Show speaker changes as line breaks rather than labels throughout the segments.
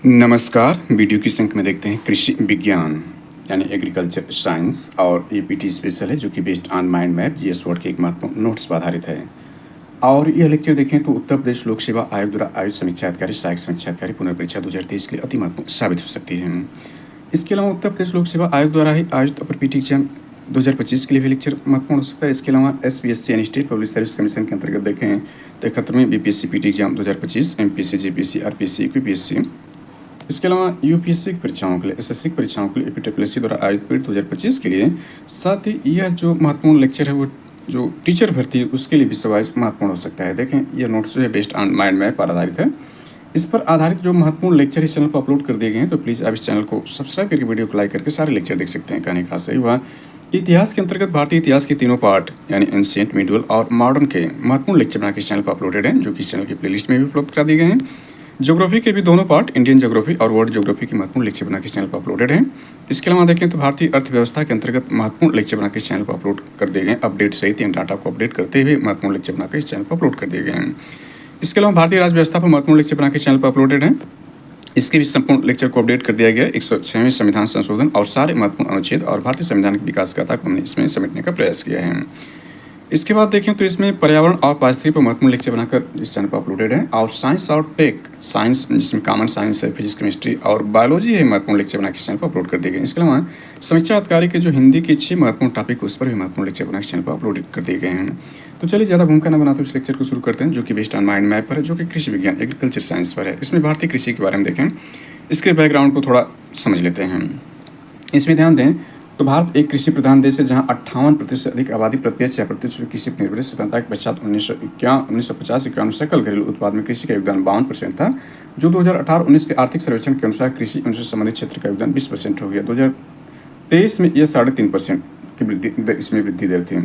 नमस्कार। वीडियो की संख्या में देखते हैं कृषि विज्ञान यानी एग्रीकल्चर साइंस और एपीटी स्पेशल है जो कि based on mind map GS word के एक महत्वपूर्ण नोट्स पर आधारित है। और यह लेक्चर देखें तो उत्तर प्रदेश लोक सेवा आयोग द्वारा आयोजित समीक्षा अधिकारी सहायक समीक्षा अधिकारी पुनर्परीक्षा 2023 के लिए अति महत्वपूर्ण साबित हो सकती है। इसके अलावा उत्तर प्रदेश लोक सेवा आयोग द्वारा ही आयोजित अपर पीटी एग्जाम 2025 के लिए भी लेक्चर महत्वपूर्ण हो सकता है। इसके अलावा एसपीएससी यानी स्टेट पब्लिक सर्विस कमीशन के अंतर्गत देखें तो 71वें BPSC PT exam 2025 MPSC JPSC RPSC UPSC. इसके अलावा यूपीएससी की परीक्षाओं के लिए एसएससी की परीक्षाओं के लिए एपीडब्ल्यूएससी द्वारा आयोजित पीट 2025 के लिए। साथ ही यह जो महत्वपूर्ण लेक्चर है वो जो टीचर भर्ती है उसके लिए भी सवाइज महत्वपूर्ण हो सकता है। देखें यह नोट्स जो है बेस्ड ऑन माइंड मैप पर आधारित है। इस पर आधारित जो महत्वपूर्ण लेक्चर इस चैनल पर अपलोड कर दिए गए हैं तो प्लीज़ आप इस चैनल को सब्सक्राइब करके वीडियो को लाइक करके सारे लेक्चर देख सकते हैं। कहने का सही हुआ इतिहास के अंतर्गत भारतीय इतिहास के तीनों पार्ट यानी एंशिएंट, मिडिवल और मॉडर्न के महत्वपूर्ण लेक्चर बना के इस चैनल पर अपलोडेड हैं जो कि इस चैनल की प्लेलिस्ट में भी उपलब्ध करा दिए गए हैं। ज्योग्राफी के भी दोनों पार्ट इंडियन ज्योग्राफी और वर्ल्ड ज्योग्राफी के महत्वपूर्ण लेक्चर बना के इस चैनल पर अपलोडेड हैं। इसके अलावा देखें तो भारतीय अर्थव्यवस्था के अंतर्गत महत्वपूर्ण लेक्चर बना के इस चैनल पर अपलोड कर दिए गए अपडेट सहित इन डाटा को अपडेट करते हुए महत्वपूर्ण लेक्चर बना के इस चैनल पर अपलोड कर दिए गए हैं। इसके अलावा भारतीय राज्य व्यवस्था पर महत्वपूर्ण लेक्चर बना के चैनल पर अपलोडेड हैं। इसके भी संपूर्ण लेक्चर को अपडेट कर दिया गया 106वें संविधान संशोधन और सारे महत्वपूर्ण अनुच्छेद और भारतीय संविधान की विकास गाथा को हमने इसमें समेटने का प्रयास किया है। इसके बाद देखें तो इसमें पर्यावरण और पारिस्थितिकी पर महत्वपूर्ण लेक्चर बनाकर इस चैनल पर अपलोडेड है। और साइंस और टेक साइंस जिसमें कॉमन साइंस है, फिजिक्स केमिस्ट्री और बायोलॉजी है, महत्वपूर्ण लेक्चर बना के इस चैनल पर अपलोड कर दिए गए। इसके अलावा समीक्षा अधिकारी के जो हिंदी के 6 महत्वपूर्ण टॉपिक उस पर भी महत्वपूर्ण लेक्चर बना के चैनल पर अपलोड कर दिए गए हैं। तो चलिए ज़्यादा भूमिका न बनाते इस लेक्चर को शुरू करते हैं जो कि बेस्ड ऑन माइंड मैप पर है जो कि कृषि विज्ञान एग्रीकल्चर साइंस पर है। इसमें भारतीय कृषि के बारे में देखें, इसके बैकग्राउंड को थोड़ा समझ लेते हैं। इसमें ध्यान दें तो भारत एक कृषि प्रधान देश है जहां 58% से अधिक आबादी प्रत्यक्ष या अप्रत्यक्ष कृषि पर निर्भर है। स्वतंत्रता के पश्चात 1950-51 सकल घरेलू उत्पाद में कृषि का योगदान 52% था, जो 2018-19 के आर्थिक सर्वेक्षण के अनुसार कृषि उनसे संबंधित क्षेत्र का योगदान 20% हो गया। 2023 में यह 3.5% की वृद्धि दर थी।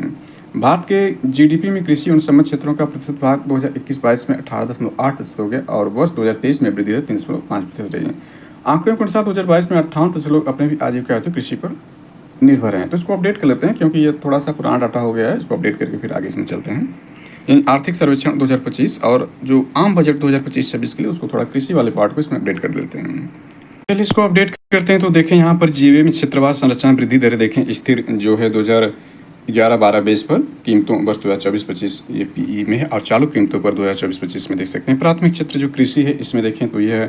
भारत के जीडीपी में कृषि उन संबंधित क्षेत्रों का प्रतिशत भाग 2021-22 में 18.8% हो गया और वर्ष 2023 में वृद्धि दर 3.5% रही है। आंकड़ों के अनुसार 2022 में 58% लोग अपने भी आजीविका हेतु कृषि पर निर्भर हैं। तो इसको अपडेट कर लेते हैं क्योंकि ये थोड़ा सा पुराना डाटा हो गया है। इसको अपडेट करके फिर आगे इसमें चलते हैं। इन आर्थिक सर्वेक्षण 2025 और जो आम बजट 2025-26 के लिए उसको थोड़ा कृषि वाले पार्ट को इसमें अपडेट कर देते हैं। चलिए इसको अपडेट करते हैं। तो देखें यहाँ पर जीवे में क्षेत्रवार संरचना वृद्धि दर देखें स्थिर जो है 2011-12 बेस पर कीमतों वर्ष 2024-25 ये पीई में है और चालू कीमतों पर 2024-25 में देख सकते हैं। प्राथमिक क्षेत्र जो कृषि है इसमें देखें तो यह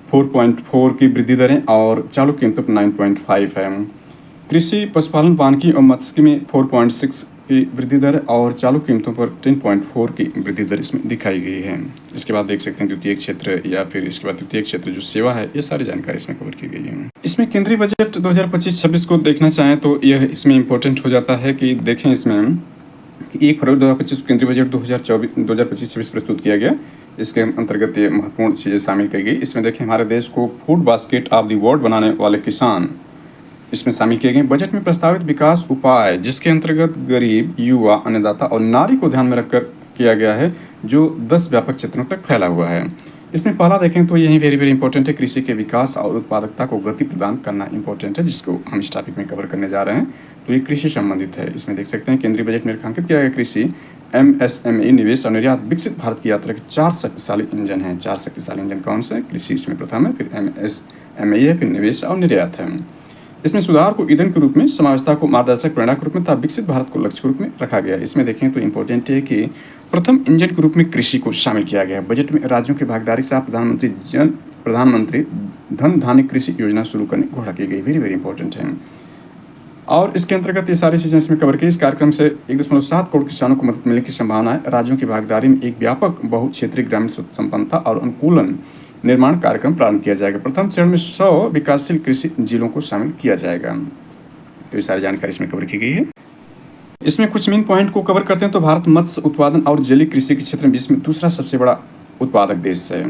4.4 की वृद्धि दरें और चालू कीमतों पर 9.5 है। कृषि पशुपालन वानिकी और मत्स्य में 4.6 की वृद्धि दर और चालू कीमतों पर 10.4 की वृद्धि दर इसमें दिखाई गई है। इसके बाद देख सकते हैं द्वितीय क्षेत्र या फिर इसके बाद तृतीय क्षेत्र जो सेवा है ये सारी जानकारी इसमें कवर की गई है। इसमें केंद्रीय बजट 2025-26 को देखना चाहें तो यह इसमें इम्पोर्टेंट हो जाता है कि देखें इसमें 1 फरवरी 2025 को केंद्रीय बजट 2025-26 प्रस्तुत किया गया। इसके अंतर्गत ये महत्वपूर्ण चीज़ें शामिल की गई। इसमें देखें हमारे देश को food basket of the world बनाने वाले किसान इसमें शामिल किए गए। बजट में प्रस्तावित विकास उपाय जिसके अंतर्गत गरीब, युवा, अन्नदाता और नारी को ध्यान में रखकर किया गया है जो 10 व्यापक क्षेत्रों तक फैला हुआ है। इसमें पहला देखें तो यही वेरी इंपॉर्टेंट है, कृषि के विकास और उत्पादकता को गति प्रदान करना इंपॉर्टेंट है जिसको हम इस टॉपिक में कवर करने जा रहे हैं। तो ये कृषि संबंधित है। इसमें देख सकते हैं केंद्रीय बजट में रेखांकित किया गया कृषि, एमएसएमई, निवेश और निर्यात विकसित भारत की यात्रा के 4 शक्तिशाली इंजन हैं। 4 शक्तिशाली इंजन कौन से? कृषि इसमें प्रथम है, फिर एमएसएमई है, फिर निवेश और निर्यात है। इसमें सुधार को ईंधन के रूप में, समावेशता को मार्गदर्शक प्रेरणा के रूप में तथा विकसित भारत को लक्ष्य के रूप में रखा गया है। इसमें देखें तो इंपॉर्टेंट है कि प्रथम इंजन के रूप में कृषि को शामिल किया गया है। बजट में राज्यों की भागीदारी से प्रधानमंत्री धन धान्य कृषि योजना शुरू करने की घोषणा की गई। वेरी इंपॉर्टेंट है। और इसके अंतर्गत ये सारी चीज़ें इसमें कवर की। इस कार्यक्रम से 1.7 करोड़ किसानों को मदद मिलने की संभावना है। राज्यों की भागीदारी में एक व्यापक बहुक्षेत्रीय ग्रामीण संपन्नता और अनुकूलन निर्माण कार्यक्रम प्रारंभ किया जाएगा। प्रथम चरण में 100 विकासशील कृषि जिलों को शामिल किया जाएगा। तो ये सारी जानकारी इसमें कवर की गई है। इसमें कुछ मेन पॉइंट को कवर करते हैं। तो भारत मत्स्य उत्पादन और जलीय कृषि के क्षेत्र में विश्व में दूसरा सबसे बड़ा उत्पादक देश है।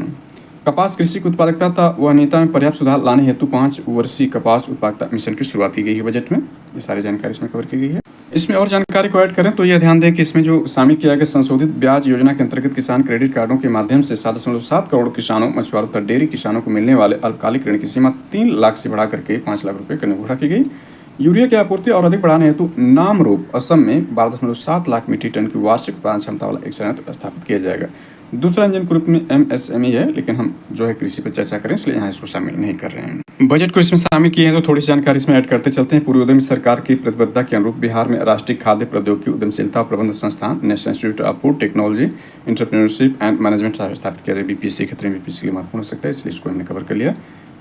कपास कृषि की उत्पादकता तथा वहनीयता में पर्याप्त सुधार लाने हेतु 5 वर्षीय कपास उत्पादकता मिशन की शुरुआत की गई है बजट में। ये सारी जानकारी इसमें कवर की गई है। इसमें और जानकारी को ऐड करें तो यह ध्यान दें कि इसमें जो शामिल किया गया संशोधित ब्याज योजना के अंतर्गत किसान क्रेडिट कार्डों के माध्यम से 7.7 करोड़ किसानों, मछुआरों तथा डेयरी किसानों को मिलने वाले अल्पकालिक ऋण की सीमा 3 लाख से बढ़ा करके 5 लाख रुपये करने की घोषणा की गई। यूरिया की आपूर्ति और अधिक बढ़ाने हेतु नाम रूप असम में 12.7 लाख मीट्रिक टन की वार्षिक उत्पादन क्षमता वाला एक संयंत्र स्थापित किया जाएगा। दूसरा इंजन ग्रुप में MSME है, लेकिन हम जो है कृषि पर चर्चा करें इसलिए यहाँ इसको शामिल नहीं कर रहे हैं। बजट को इसमें शामिल किए हैं तो थोड़ी सी जानकारी इसमें ऐड करते चलते हैं। पूर्व उद्यमी सरकार की प्रतिबद्धता के अनुरूप बिहार में राष्ट्रीय खाद्य प्रौद्योगिकी उद्यमशीलता प्रबंध संस्थान national institute of food technology entrepreneurship and management स्थापित किया गया। BPSC क्षेत्र में BPSC के लिए महत्वपूर्ण हो सकता है, इसलिए इसको हमने कवर कर लिया।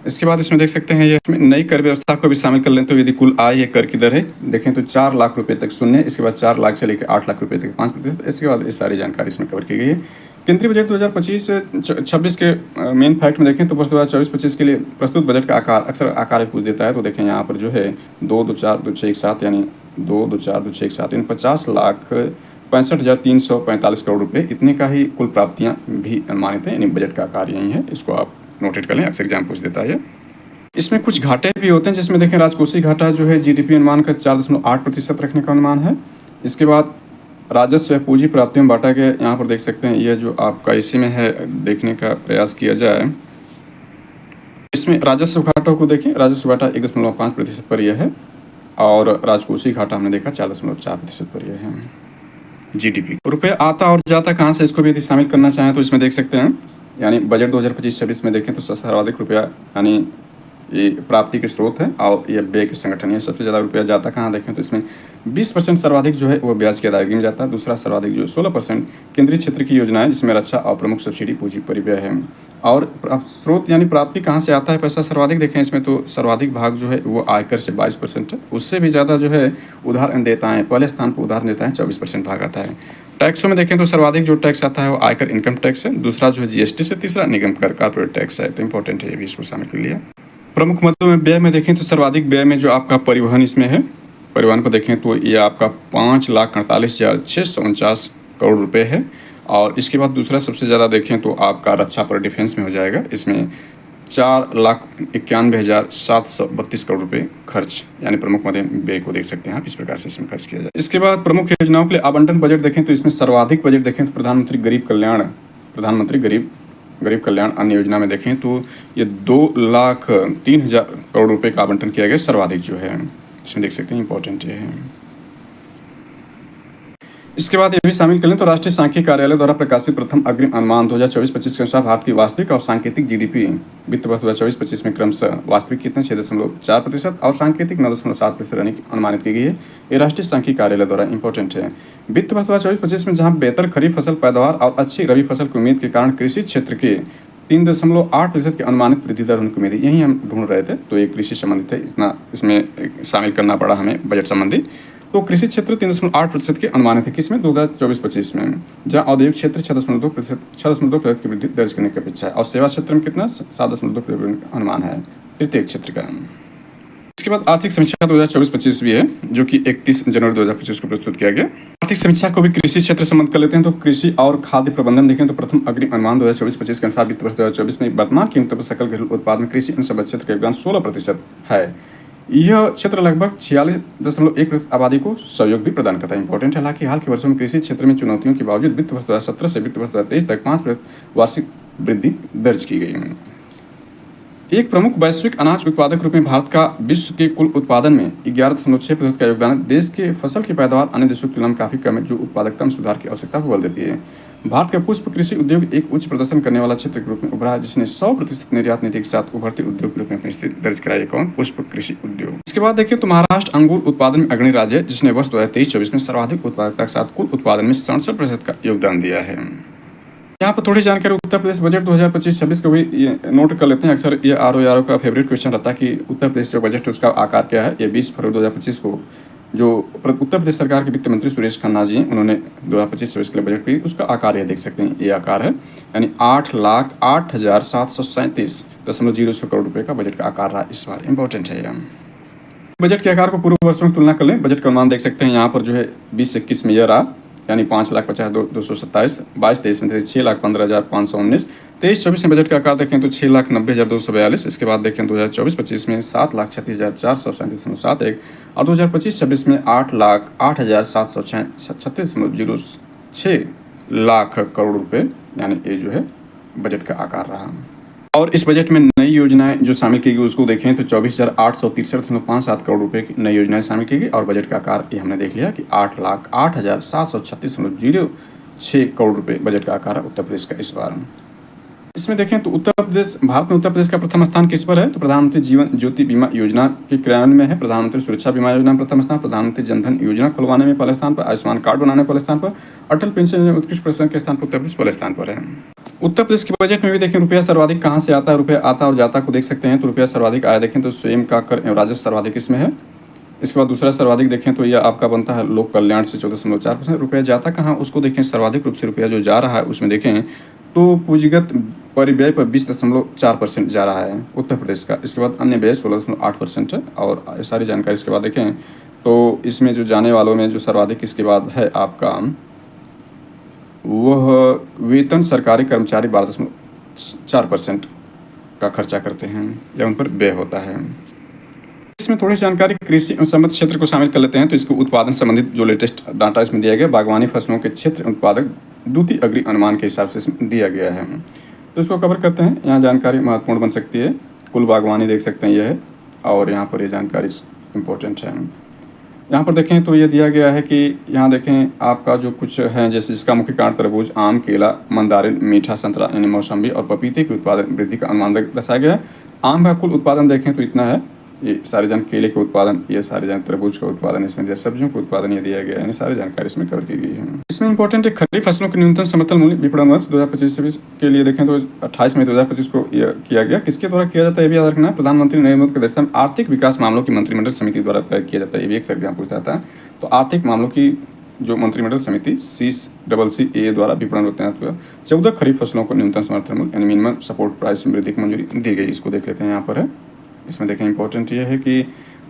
इसके बाद इसमें देख सकते हैं ये इसमें नई कर व्यवस्था को भी शामिल कर लें तो यदि कुल आय या कर की दर है देखें तो 4 लाख रुपए तक शून्य, इसके बाद 4 लाख से लेकर 8 लाख रुपए तक 5%। इसके बाद ये सारी जानकारी इसमें कवर की गई है। केंद्रीय बजट 2025-26 के मेन फैक्ट में देखें तो वर्ष 2024-25 के लिए प्रस्तुत बजट का आकार अक्सर आकार पूछ देता है। तो देखें यहाँ पर जो है 2242617 यानी 2242617 यानी 50,65,345 करोड़ रुपए इतने का ही कुल प्राप्तियाँ भी अनुमानित है, यानी बजट का आकार यही है। इसको आप नोटेट कर लें, अक्सर एग्जाम पूछ देता है। इसमें कुछ घाटे भी होते हैं जिसमें देखें राजकोषीय घाटा जो है GDP अनुमान का 4.8% रखने का अनुमान है। इसके बाद राजस्व या पूंजी प्राप्तियों में बांटा गया, यहाँ पर देख सकते हैं ये जो आपका इसी में है देखने का प्रयास किया जाए। इसमें राजस्व घाटों को देखें, राजस्व घाटा 1.5% पर यह है और राजकोषीय घाटा हमने देखा 4.4% पर यह है। GDP रुपये आता और जाता कहाँ से, इसको भी यदि शामिल करना चाहें तो इसमें देख सकते हैं, यानी बजट 2025-26 में देखें तो सर्वाधिक रुपया यानी ये प्राप्ति के स्रोत है और ये व्यय के संगठन है। सबसे ज़्यादा रुपया जाता कहाँ देखें तो इसमें 20% सर्वाधिक जो है वो ब्याज की अदायगी में जाता है। दूसरा सर्वाधिक जो 16% केंद्रीय क्षेत्र की योजनाएं जिसमें रक्षा और प्रमुख सब्सिडी पूंजी परिव्यय है। और स्रोत यानी प्राप्ति कहाँ से आता है पैसा सर्वाधिक देखें इसमें तो सर्वाधिक भाग जो है वो आयकर से 22% है। उससे भी ज़्यादा जो है उदाहरण देता है, पहले स्थान पर उदाहरण देता है 24% भाग आता है। टैक्सों में देखें तो सर्वाधिक जो टैक्स आता है वो आयकर इनकम टैक्स है, दूसरा जो है GST से, तीसरा निगम कर कॉर्पोरेट टैक्स है। तो इंपॉर्टेंट है, ये भी इसको शामिल कर लिया। प्रमुख मदों में व्यय में देखें तो सर्वाधिक व्यय में जो आपका परिवहन इसमें है, परिवहन को देखें तो ये आपका 5,48,649 करोड़ रुपए है। और इसके बाद दूसरा सबसे ज़्यादा देखें तो आपका रक्षा पर डिफेंस में हो जाएगा, इसमें 4,91,732 करोड़ रुपए खर्च, यानी प्रमुख मद व्यय को देख सकते हैं आप, इस प्रकार से इसमें खर्च किया जाए। इसके बाद प्रमुख योजनाओं के लिए आवंटन बजट देखें तो इसमें सर्वाधिक बजट देखें तो प्रधानमंत्री गरीब कल्याण अन्न योजना में देखें तो ये 2,03,000 करोड़ रुपए का आवंटन किया गया, सर्वाधिक जो है इसमें देख सकते हैं, इंपॉर्टेंट ये है। इसके बाद ये भी शामिल कर लें तो राष्ट्रीय सांख्यिकी कार्यालय द्वारा प्रकाशित प्रथम अग्रिम अनुमान 2024-25 के अनुसार भारत की वास्तविक और सांकेतिक GDP वित्त वर्ष 2024-25 में क्रमशः वास्तविक कितना 6.4% और सांकेतिक 9.7% रहने की अनुमानित की गई है। ये राष्ट्रीय सांख्यिकी कार्यालय द्वारा इंपॉर्टेंट है। वित्त वर्ष 2024-25 में जहां बेहतर खरीफ फसल पैदावार और अच्छी रबी फसल की उम्मीद के कारण कृषि क्षेत्र के 3.8% की अनुमानित वृद्धि दर होने की उम्मीद है, यही हम ढूंढ रहे थे। तो ये कृषि संबंधित है, इतना इसमें शामिल करना पड़ा हमें बजट संबंधी। तो कृषि क्षेत्र 3.8% के अनुमानित है किसमें 2024-25 में, जहाँ औद्योगिक क्षेत्र 6.2% की वृद्धि दर्ज करने की अपेक्षा है और सेवा क्षेत्र में कितना 7.2% अनुमान है प्रत्येक क्षेत्र का। इसके बाद आर्थिक समीक्षा 2024-25 भी है जो कि 31 जनवरी 2025 को प्रस्तुत किया गया। आर्थिक समीक्षा को भी कृषि क्षेत्र संबंध कर लेते हैं तो कृषि और खाद्य प्रबंधन देखें तो प्रथम अग्रिम अनुमान 2024-25 के अनुसार वित्त वर्ष 2024 में वर्तमान कीमतों पर सकल घरेलू उत्पाद में कृषि अनुबंध क्षेत्र का योगदान 16% है। यह क्षेत्र लगभग 46.1% आबादी को सहयोग भी प्रदान करता है, इंपॉर्टेंट है। हालांकि हाल के वर्षों में कृषि क्षेत्र में चुनौतियों के बावजूद वित्त वर्ष 2017 से वित्त वर्ष 2023 तक 5% वार्षिक वृद्धि दर्ज की गई है। एक प्रमुख वैश्विक अनाज उत्पादक रूप में भारत का विश्व के कुल उत्पादन में 11.6% का योगदान है। देश के फसल की पैदावार अन्य देशों की तुलना में काफी कम है, जो उत्पादकता में सुधार की आवश्यकता को बल देती है। भारत का पुष्प कृषि उद्योग एक उच्च प्रदर्शन करने वाला क्षेत्र के रूप में उभरा है, जिसने 100% निर्यात नीति के साथ उभरते उद्योग के रूप में अपनी स्थिति दर्ज कराई है। कौन? पुष्प कृषि उद्योग। इसके बाद देखिए तो महाराष्ट्र अंगूर उत्पादन में अग्रणी राज्य है, जिसने वर्ष 2023-24 में सर्वाधिक उत्पादकता के साथ कुल उत्पादन में 67% का योगदान दिया है। यहाँ पर थोड़ी जानकारी उत्तर प्रदेश बजट 2025-26 को भी नोट कर लेते हैं। अक्सर ये आर का फेवरेट क्वेश्चन रहता है कि उत्तर प्रदेश जो बजट है उसका आकार क्या है। ये 20 फरवरी 2025 को जो उत्तर प्रदेश सरकार के वित्त मंत्री सुरेश खन्ना जी हैं, उन्होंने 2025-26 के लिए बजट पेश, उसका आकार ये देख सकते हैं, ये आकार है, यानी 8,08,737.06 करोड़ रुपए का बजट का आकार रहा इस बार। इंपॉर्टेंट है यहाँ बजट के आकार को पूर्व वर्षों की तुलना कर लें। बजट का अनुमान देख सकते हैं यहाँ पर जो है 20-21 में यह रहा, यानी 5,50,227, 22-23 में 6,15,519, 23-24 में बजट का आकार देखें तो 6,90,242। इसके बाद देखें 2024-25 में 7,36,437.71 और 2025-26 में 8,08,736.06 लाख करोड़ रुपए, यानी ये जो है बजट का आकार रहा। और इस बजट में नई योजनाएं जो शामिल की गई उसको देखें तो 24,863.57 करोड़ रुपए की नई योजनाएं शामिल की गई और बजट का आकार ये हमने देख लिया कि 8,08,736.06 6 करोड़ रुपए बजट का आकार है उत्तर प्रदेश का इस बार। इसमें देखें तो उत्तर प्रदेश, भारत में उत्तर प्रदेश का प्रथम स्थान किस पर है? तो प्रधानमंत्री जीवन ज्योति बीमा योजना के क्रियान्वयन में है, प्रधानमंत्री सुरक्षा बीमा योजना में प्रथम स्थान, प्रधानमंत्री जनधन योजना खुलवाने में पहले स्थान पर, आयुष्मान कार्ड बनाने में पहले स्थान पर, अटल पेंशन योजना में उत्कृष्ट प्रदर्शन के स्थान पर उत्तर प्रदेश पहले स्थान पर है। उत्तर प्रदेश के बजट में भी देखें रुपया सर्वाधिक कहाँ से आता है, रुपया आता और जाता को देख सकते हैं। तो रुपया सर्वाधिक आया देखें तो स्वयं का कर एवं राजस्व सर्वाधिक इसमें है। इसके बाद दूसरा सर्वाधिक देखें तो यह आपका बनता है लोक कल्याण से 14.4%। रुपया जाता कहाँ उसको देखें, सर्वाधिक रूप से रुपया जो जा रहा है उसमें देखें तो पूंजीगत परिव्यय पर 20.4% जा रहा है उत्तर प्रदेश का। इसके बाद अन्य व्यय 16.8% है। और सारी जानकारी इसके बाद देखें तो इसमें जो जाने वालों में जो सर्वाधिक इसके बाद है आपका वह वेतन सरकारी कर्मचारी 12.4% का खर्चा करते हैं या उन पर व्यय होता है। इसमें थोड़ी सी जानकारी कृषि संबंधित क्षेत्र को शामिल कर लेते हैं। तो इसको उत्पादन संबंधित जो लेटेस्ट डाटा इसमें दिया गया, बागवानी फसलों के क्षेत्र उत्पादक द्वितीय अग्री अनुमान के हिसाब से इसमें दिया गया है। तो इसको कवर करते हैं। यहाँ जानकारी महत्वपूर्ण बन सकती है। कुल बागवानी देख सकते हैं यह है और यहाँ पर ये जानकारी इम्पोर्टेंट है। यहाँ पर देखें तो ये दिया गया है कि यहाँ देखें आपका जो कुछ है जैसे इसका मुख्य कारण तरबूज, आम, केला, मंदारिन, मीठा संतरा यानी मौसम्बी और पपीते के उत्पादन वृद्धि का अनुमान दर्शाया गया है। आम का कुल उत्पादन देखें तो इतना है, ये सारे जन केले के उत्पादन, ये सारे जन तरबूज का उत्पादन, इसमें दिया सब्जियों का उत्पादन ये दिया गया है। सारी जानकारी इसमें कवर की गई है। इसमें इंपॉर्टेंट है खरीफ फसलों के न्यूनतम समर्थन मूल्य विपणन वर्ष 2025-26 के लिए देखें तो 28 मई 2025 को किया गया। किसके द्वारा किया जाता है ये भी याद रखना है। प्रधानमंत्री नरेंद्र मोदी की अध्यक्षता में आर्थिक विकास मामलों की मंत्रिमंडल समिति द्वारा तय किया जाता है। ये भी एक एग्जाम पूछा जाता है। तो आर्थिक मामलों की जो मंत्रिमंडल समिति CCCA द्वारा विपणन होते हैं 14 खरीफ फसलों को न्यूनतम समर्थन मूल्य यानी मिनिमम सपोर्ट प्राइस में वृद्धि की मंजूरी दी गई। इसको देख लेते हैं। यहाँ पर है, इसमें देखें इंपॉर्टेंट ये है कि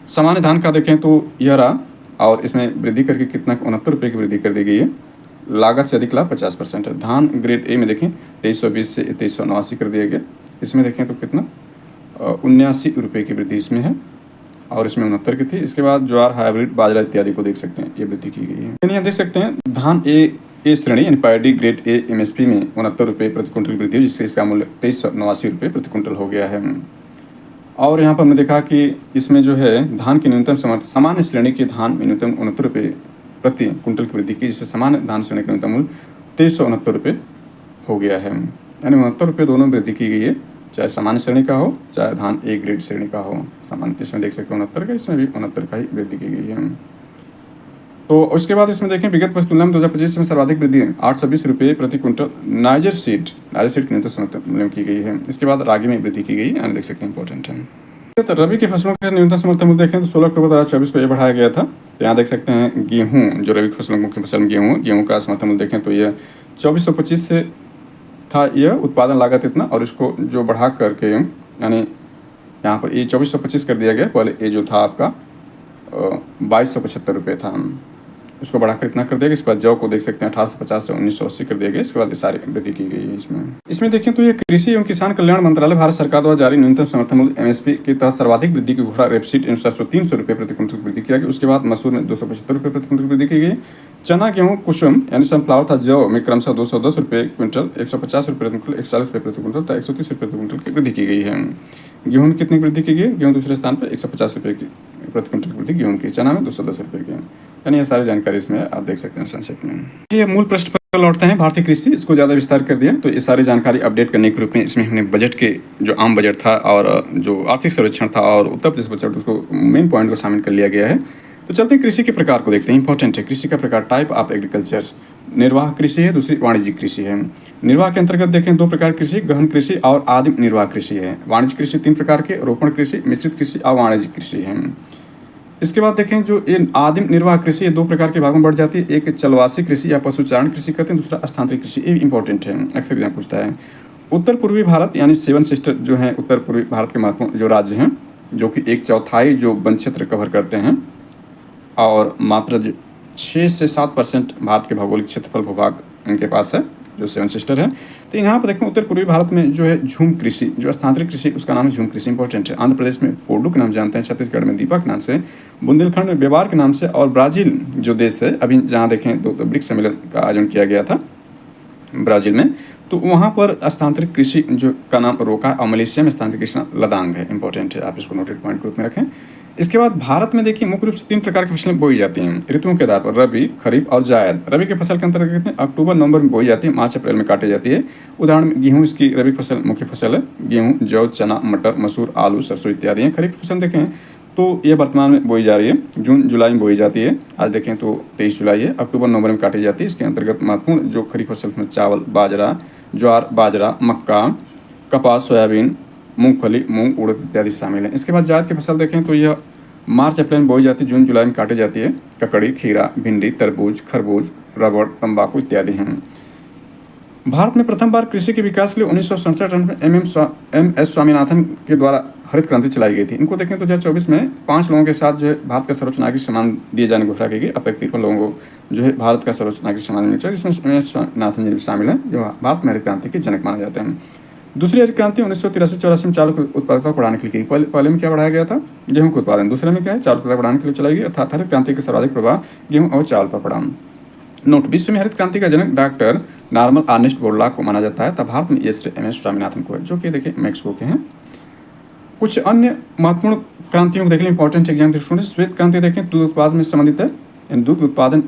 सामान्य धान का देखें तो यह रहा और इसमें वृद्धि करके कितना 69 रुपये की वृद्धि कर दी गई है। लागत से अधिक लाभ 50% है। धान ग्रेड ए में देखें 2320 से 2389 कर दिया गया। इसमें देखें तो कितना 79 रुपये की वृद्धि इसमें है और इसमें 69 की थी। इसके बाद ज्वार, हाइब्रिड, बाजरा इत्यादि को देख सकते हैं, ये वृद्धि की गई है। यहाँ देख सकते हैं धान ए श्रेणी यानी पैडी ग्रेड ए MSP में 69 रुपये प्रति क्विंटल की वृद्धि, जिससे इसका मूल्य 2389 रुपये प्रति क्विंटल हो गया है। और यहाँ पर हमने देखा कि इसमें जो है धान की न्यूनतम समर्थन सामान्य श्रेणी के धान में न्यूनतम 69 रुपये प्रति क्विंटल की वृद्धि की, जिससे सामान्य धान श्रेणी का न्यूनतम मूल्य 2369 रुपये हो गया है। यानी 69 रुपये दोनों में वृद्धि की गई है, चाहे सामान्य श्रेणी का हो चाहे धान ए ग्रेड श्रेणी का हो। सामान्य इसमें देख सकते हैं 69 का, इसमें भी 69 का ही वृद्धि की गई है। तो उसके बाद इसमें देखें विगत वर्ष तुलना में 2025 में सर्वाधिक वृद्धि 820 रुपये प्रति क्विंटल नाइजर सीड की न्यूनतम समर्थन मूल्य की गई है। इसके बाद रागी में वृद्धि की गई है, देख सकते हैं इंपॉर्टेंट है। तो रबी की फसलों के न्यूनतम समर्थन मूल्य देखें तो 16 अक्टूबर 2024 को यह बढ़ाया गया था। तो यहाँ देख सकते हैं गेहूँ, जो रबी की फसलों मुख्य फसल गेहूँ का समर्थन मूल्य देखें तो यह 2425 से था यह उत्पादन लागत इतना, और इसको जो बढ़ा करके यानी यहाँ पर ये 2425 कर दिया गया। पहले ये जो था आपका 2275 रुपये था, उसको बढ़ाकर इतना कर दिया गया। इसके बाद जौ को देख सकते हैं 1850 से 1980 कर दिया गया। इसके बाद ये सारी वृद्धि की गई है। इसमें देखें तो ये कृषि एवं किसान कल्याण मंत्रालय भारत सरकार द्वारा जारी न्यूनतम समर्थन मूल्य MSP के तहत सर्वाधिक वृद्धि की घोषणा रेपसीड अनुसार 300 रुपये प्रति क्विंटल की वृद्धि किया गया। उसके बाद मसूर में 275 रुपये प्रति क्विंटल की वृद्धि की गई। चना, गेहूँ, कुसुम यानी सनफ्लावर था जौ में क्रमशः 210 रुपये क्विंटल, 150 रुपये प्रति क्विंटल, 140 रुपये प्रति क्विंटल तथा 130 रुपये प्रति क्विंटल की वृद्धि की गई है। गेहूँ में कितनी वृद्धि की गई? गेहूँ दूसरे स्थान पर 150 रुपये की प्रति क्विंटल की वृद्धि गेहूँ की। चना में 210 रुपये की। यानी ये सारी जानकारी इसमें आप देख सकते हैं संक्षेप में। ये मूल पृष्ठ पर लौटते हैं भारतीय कृषि, इसको ज़्यादा विस्तार कर दिया। तो ये सारी जानकारी अपडेट करने के रूप में इसमें हमने बजट के जो आम बजट था और जो आर्थिक सर्वेक्षण था और उत्तर प्रदेश बजट, उसको मेन पॉइंट को शामिल कर लिया गया है। तो चलते हैं कृषि के प्रकार को देखते हैं। इंपॉर्टेंट है कृषि का प्रकार, टाइप ऑफ एग्रीकल्चर। निर्वाह कृषि है, दूसरी वाणिज्यिक कृषि है। निर्वाह के अंतर्गत देखें 2 प्रकार कृषि, गहन कृषि और आदिम निर्वाह कृषि है। वाणिज्यिक कृषि 3 प्रकार के, रोपण कृषि, मिश्रित कृषि और वाणिज्यिक कृषि है। इसके बाद देखें जो ये आदिम निर्वाह कृषि 2 प्रकार के भागों में बढ़ जाती है। एक चलवासी कृषि या पशुचारण कृषि कहते हैं, दूसरा स्थानांतरित कृषि। ये इंपॉर्टेंट है, अक्सर एग्जाम पूछता है। उत्तर पूर्वी भारत यानी 7 सिस्टर जो है उत्तर पूर्वी भारत के महत्वपूर्ण जो राज्य हैं, जो कि 1/4 जो वन क्षेत्र कवर करते हैं और मात्र 6 से 7% भारत के भौगोलिक क्षेत्रफल भूभाग इनके पास है, जो 7 सिस्टर है। तो यहाँ पर देखें उत्तर पूर्वी भारत में जो है झूम कृषि, जो स्थानांतरित कृषि उसका नाम है झूम कृषि, इंपॉर्टेंट है। आंध्र प्रदेश में पोडू के नाम जानते हैं, छत्तीसगढ़ में दीपा के नाम से, बुंदेलखंड में बेवार के नाम से, और ब्राज़ील जो देश है अभी जहाँ देखें तो ब्रिक्स सम्मेलन का आयोजन किया गया था ब्राज़ील में, तो वहाँ पर स्थानांतरित कृषि जो का नाम रोका, और मलेशिया में स्थानांतरित कृषि लदांग है, इंपॉर्टेंट है, आप इसको नोटेड पॉइंट के रूप में रखें। इसके बाद भारत में देखिए मुख्य रूप से 3 प्रकार की फसलें बोई जाती हैं ऋतुओं के आधार पर, रबी, खरीफ और जायद। रबी की फसल के अंतर्गत कहते हैं अक्टूबर नवंबर में बोई जाती है, मार्च अप्रैल में काटी जाती है। उदाहरण में गेहूँ इसकी रबी फसल मुख्य फसल है। गेहूँ, जौ, चना, मटर, मसूर, आलू, सरसों इत्यादि हैं। खरीफ फसल देखें तो ये वर्तमान में बोई जा रही है, जून जुलाई में बोई जाती है। आज देखें तो 23 जुलाई है, अक्टूबर नवंबर में काटी जाती है। इसके अंतर्गत महत्वपूर्ण जो खरीफ फसल में चावल, बाजरा, ज्वार, बाजरा, मक्का, कपास, सोयाबीन, मूंगफली, मूंग, उड़द इत्यादि शामिल हैं। इसके बाद जायद की फसल देखें तो यह मार्च अप्रैल में बोई जाती है, जून जुलाई में काटी जाती है। ककड़ी, खीरा, भिंडी, तरबूज, खरबूज, रबड़, तंबाकू इत्यादि हैं। भारत में प्रथम बार कृषि के विकास के लिए 1967 में एम एस स्वामीनाथन के द्वारा हरित क्रांति चलाई गई थी। इनको देखें तो 2024 में 5 लोगों के साथ जो है भारत का सर्वोच्च नागरिक सम्मान दिए जाने की घोषणा की गई। अब तक 53 लोगों को जो है भारत का सर्वोच्च नागरिक सम्मान मिल चुका है, जिसमें एम एस स्वामीनाथन जी भी शामिल हैं, जो भारत में हरित क्रांति के जनक माने जाते हैं। दूसरी हरित क्रांति 1983-84 में चावल की उत्पादकता को बढ़ाने के लिए की। पहले में क्या बढ़ाया गया था? गेहूं का उत्पादन। दूसरे में क्या है? चावल उत्पादन बढ़ाने के लिए चलाई गई, अर्थात हरित क्रांति का सर्वाधिक प्रभाव गेहूं और चावल पर पड़ा। नोट: विश्व में हरित क्रांति का जनक डॉक्टर नॉर्मन अर्नेस्ट बोरलॉग को माना जाता है, तब भारत में ये श्रेय एम एस स्वामीनाथन को है, जो कि देखिए मैक्सिको के हैं। कुछ अन्य महत्वपूर्ण क्रांतियों को देखने इंपॉर्टेंट एग्जाम स्टूडेंट। श्वेत क्रांति देखें दूध उत्पादन में संबंधित है, यानी दूध उत्पादन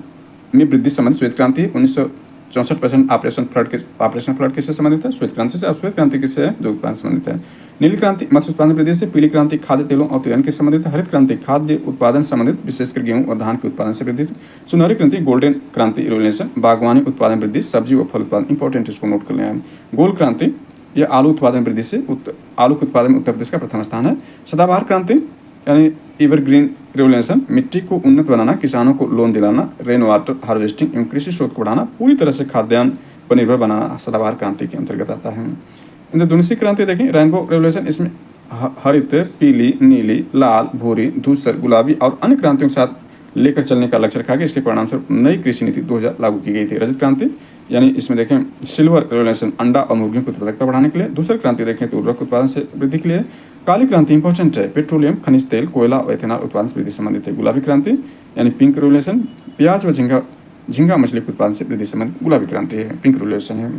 में वृद्धि संबंधित श्वेत क्रांति 1964% ऑपरेशन फ्लड किससे संबंधित है? श्वेत क्रांति से। और श्वेत क्रांति किससे है? दूध उत्पादन से संबंधित है। नीली क्रांति मत्स्य उत्पादन वृद्धि से। पीली क्रांति खाद्य तेलों और तिलहन के संबंधित है। हरित क्रांति खाद्य उत्पादन संबंधित, विशेषकर गेहूं और धान के उत्पादन से वृद्धि से। सुनहरी क्रांति गोल्डन क्रांति रिवोल्यूशन, बागवानी उत्पादन वृद्धि, सब्जी और फल उत्पादन। इंपॉर्टेंट, इसको नोट कर लें। गोल्ड क्रांति यह आलू उत्पादन वृद्धि से, आलू के उत्पादन में उत्तर प्रदेश का प्रथम स्थान है। सदाबहार क्रांति यानी एवरग्रीन रिवोल्यूशन, मिट्टी को उन्नत बनाना, किसानों को लोन दिलाना, रेन वाटर हार्वेस्टिंग एवं कृषि शोध को बढ़ाना, पूरी तरह से खाद्यान्न पर निर्भर बनाना सदाबहार क्रांति के अंतर्गत आता है। इंद्रधनुषी क्रांति देखें रेनबो रेवोल्यूशन, इसमें हरित, पीली, नीली, लाल, भूरी, धूसर, गुलाबी और अन्य क्रांतियों के साथ लेकर चलने का लक्ष्य रखा गया। इसके परिणामस्वरूप नई कृषि नीति 2000 लागू की गई थी। रजत क्रांति यानी इसमें देखें सिल्वर रेवोल्यूशन, अंडा और मुर्गियों की उत्पादकता बढ़ाने के लिए। दूसरी क्रांति देखें तो उर्वरक उत्पादन से वृद्धि के लिए। काली क्रांति इंपॉर्टेंट है, पेट्रोलियम, खनिज तेल, कोयला और एथेनॉल उत्पादन से वृद्धि संबंधित है। गुलाबी क्रांति यानी पिंक रेवोल्यूशन, प्याज व झींगा मछली के उत्पादन से वृद्धि संबंधित गुलाबी क्रांति है, पिंक रेवोल्यूशन है।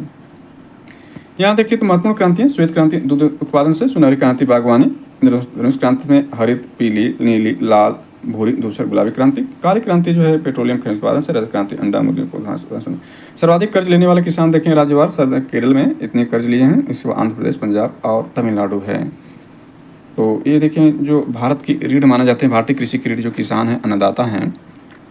यहाँ देखिए तो महत्वपूर्ण क्रांति है। श्वेत क्रांति दूध उत्पादन से। सुनहरी क्रांति बागवानी। इंद्रधनुष क्रांति में हरित, पीली, नीली, लाल, भूरी, धूसर, गुलाबी क्रांति। काली क्रांति जो है पेट्रोलियम खनिज उत्पादन से। रजत क्रांति अंडा, मुर्गी उत्पादन। सर्वाधिक कर्ज लेने वाले किसान देखें राज्यवार, केरल में इतने कर्ज लिए हैं, इसके बाद आंध्र प्रदेश, पंजाब और तमिलनाडु है। तो ये देखें जो भारत की रीढ़ माना जाते हैं, भारतीय कृषि की रीढ़ जो किसान हैं, अन्नदाता हैं,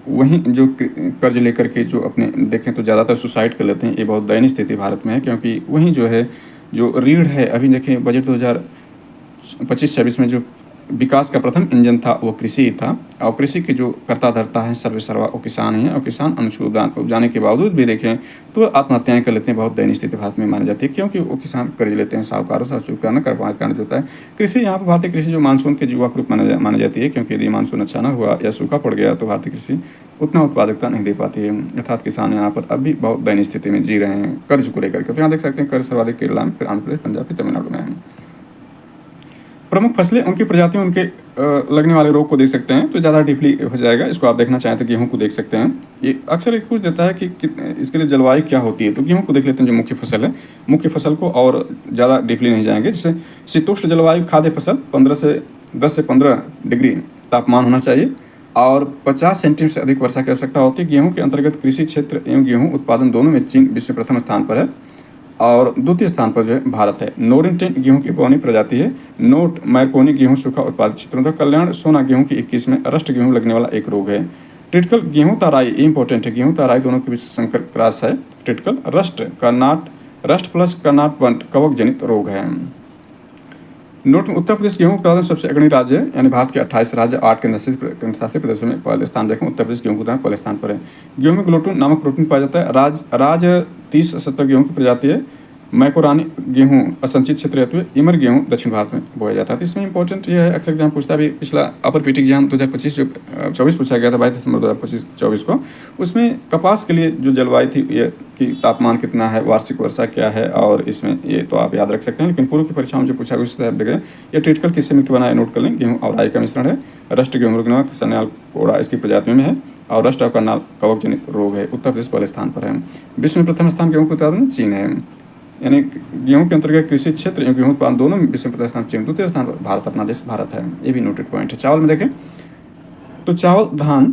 वहीं जो कर्ज लेकर के जो अपने देखें तो ज़्यादातर सुसाइड कर लेते हैं। ये बहुत दयनीय स्थिति भारत में है, क्योंकि वहीं जो है जो रीढ़ है, अभी देखें बजट 2025-26 में जो विकास का प्रथम इंजन था वो कृषि ही था, और कृषि के जो कर्ता धर्ता है सर्वे सर्वा वो किसान ही है। और किसान अनुच्छेद उपजाने के बावजूद भी देखें तो आत्महत्याएं कर लेते हैं। बहुत दयनीय स्थिति भारत में मानी जाती है, क्योंकि वो किसान कर्ज लेते हैं साहूकारों से, चुकता न कर पाने के कारण जो होता है। कृषि यहाँ पर भारतीय कृषि जो मानसून के जुआ के रूप मानी जाती है, क्योंकि यदि मानसून अच्छा न हुआ या सूखा पड़ गया तो भारतीय कृषि उतना उत्पादकता नहीं दे पाती है, अर्थात किसान यहाँ पर अब भी बहुत दयनीय स्थिति में जी रहे हैं कर्ज को लेकर के। तो यहाँ देख सकते हैं कर्ज सर्वाधिक केरला में, फिर आंध्र प्रदेश, पंजाब, फिर तमिलनाडु में है। प्रमुख फसलें, उनकी प्रजातियों, उनके लगने वाले रोग को देख सकते हैं, तो ज़्यादा डीपली हो जाएगा। इसको आप देखना चाहें तो गेहूं को देख सकते हैं। ये अक्सर एक पूछ देता है कि इसके लिए जलवायु क्या होती है, तो गेहूं को देख लेते हैं जो मुख्य फसल है। मुख्य फसल को और ज़्यादा डीपली नहीं जाएंगे। जैसे शीतोष्ण जलवायु खाद्य फसल 10 से 15 डिग्री तापमान होना चाहिए और 50 सेंटीमीटर से अधिक वर्षा की आवश्यकता होती है। गेहूँ के अंतर्गत कृषि क्षेत्र एवं गेहूँ उत्पादन दोनों में चीन विश्व में प्रथम स्थान पर है और द्वितीय स्थान पर जो है भारत है। नोरिंटेन गेहूं की बौनी प्रजाति है। नोट मैरकोनी गेहूं सूखा उत्पादित क्षेत्रों का। कल्याण सोना गेहूं की 21 में रस्ट गेहूं लगने वाला एक रोग है। ट्रिटिकल गेहूं ताराई इंपॉर्टेंट है। गेहूं ताराई दोनों के बीच संकर क्रॉस है। ट्रिटिकल रस्ट प्लस कर्नाट बंट कवक जनित रोग है। नोट में उत्तर प्रदेश गेहूं उत्पादन सबसे अग्रणी राज्य है, यानी भारत के 28 राज्य 8 केंद्रशासित प्रदेशों में पहले स्थान देखें उत्तर प्रदेश गेहूं उत्पादन पहले स्थान पर है। गेहूं में ग्लूटेन नामक प्रोटीन पाया जाता है। राज 30-70 गेहूं की प्रजाति है। मैकोरानी गेहूं असंचित क्षेत्र हेतु है। इमर गेहूं दक्षिण भारत में बोया जाता है। तो इसमें इंपॉर्टेंट ये है, अक्सर एग्जाम पूछता है। पिछला अपर पीटी एग्जाम 2025-24 पूछा गया था 22 दिसंबर 2025-24 को। उसमें कपास के लिए जो जलवायु थी ये कि तापमान कितना है, वार्षिक वर्षा क्या है, और इसमें ये तो आप याद रख सकते हैं। लेकिन पूर्व की परीक्षाओं में जो पूछा गया ये ट्रिटिकल किससे मिलकर बना है, नोट कर लें। गेहूँ और राई का मिश्रण है। रस्ट गेहूँ रुगनवा सन्याल कोड़ा इसकी प्रजातियों में है और रस्ट और करनाल कवक जनित रोग है। उत्तर प्रदेश पहले स्थान पर है। विश्व में प्रथम स्थान गेहूँ के उत्पादन में चीन है, यानी गेहूं के अंतर्गत कृषि क्षेत्र एवं गेहूं उत्पादन दोनों में विश्व में प्रथम स्थान चीन, द्वितीय स्थान पर भारत, अपना देश भारत है। ये भी नोटेड पॉइंट है। चावल में देखें तो चावल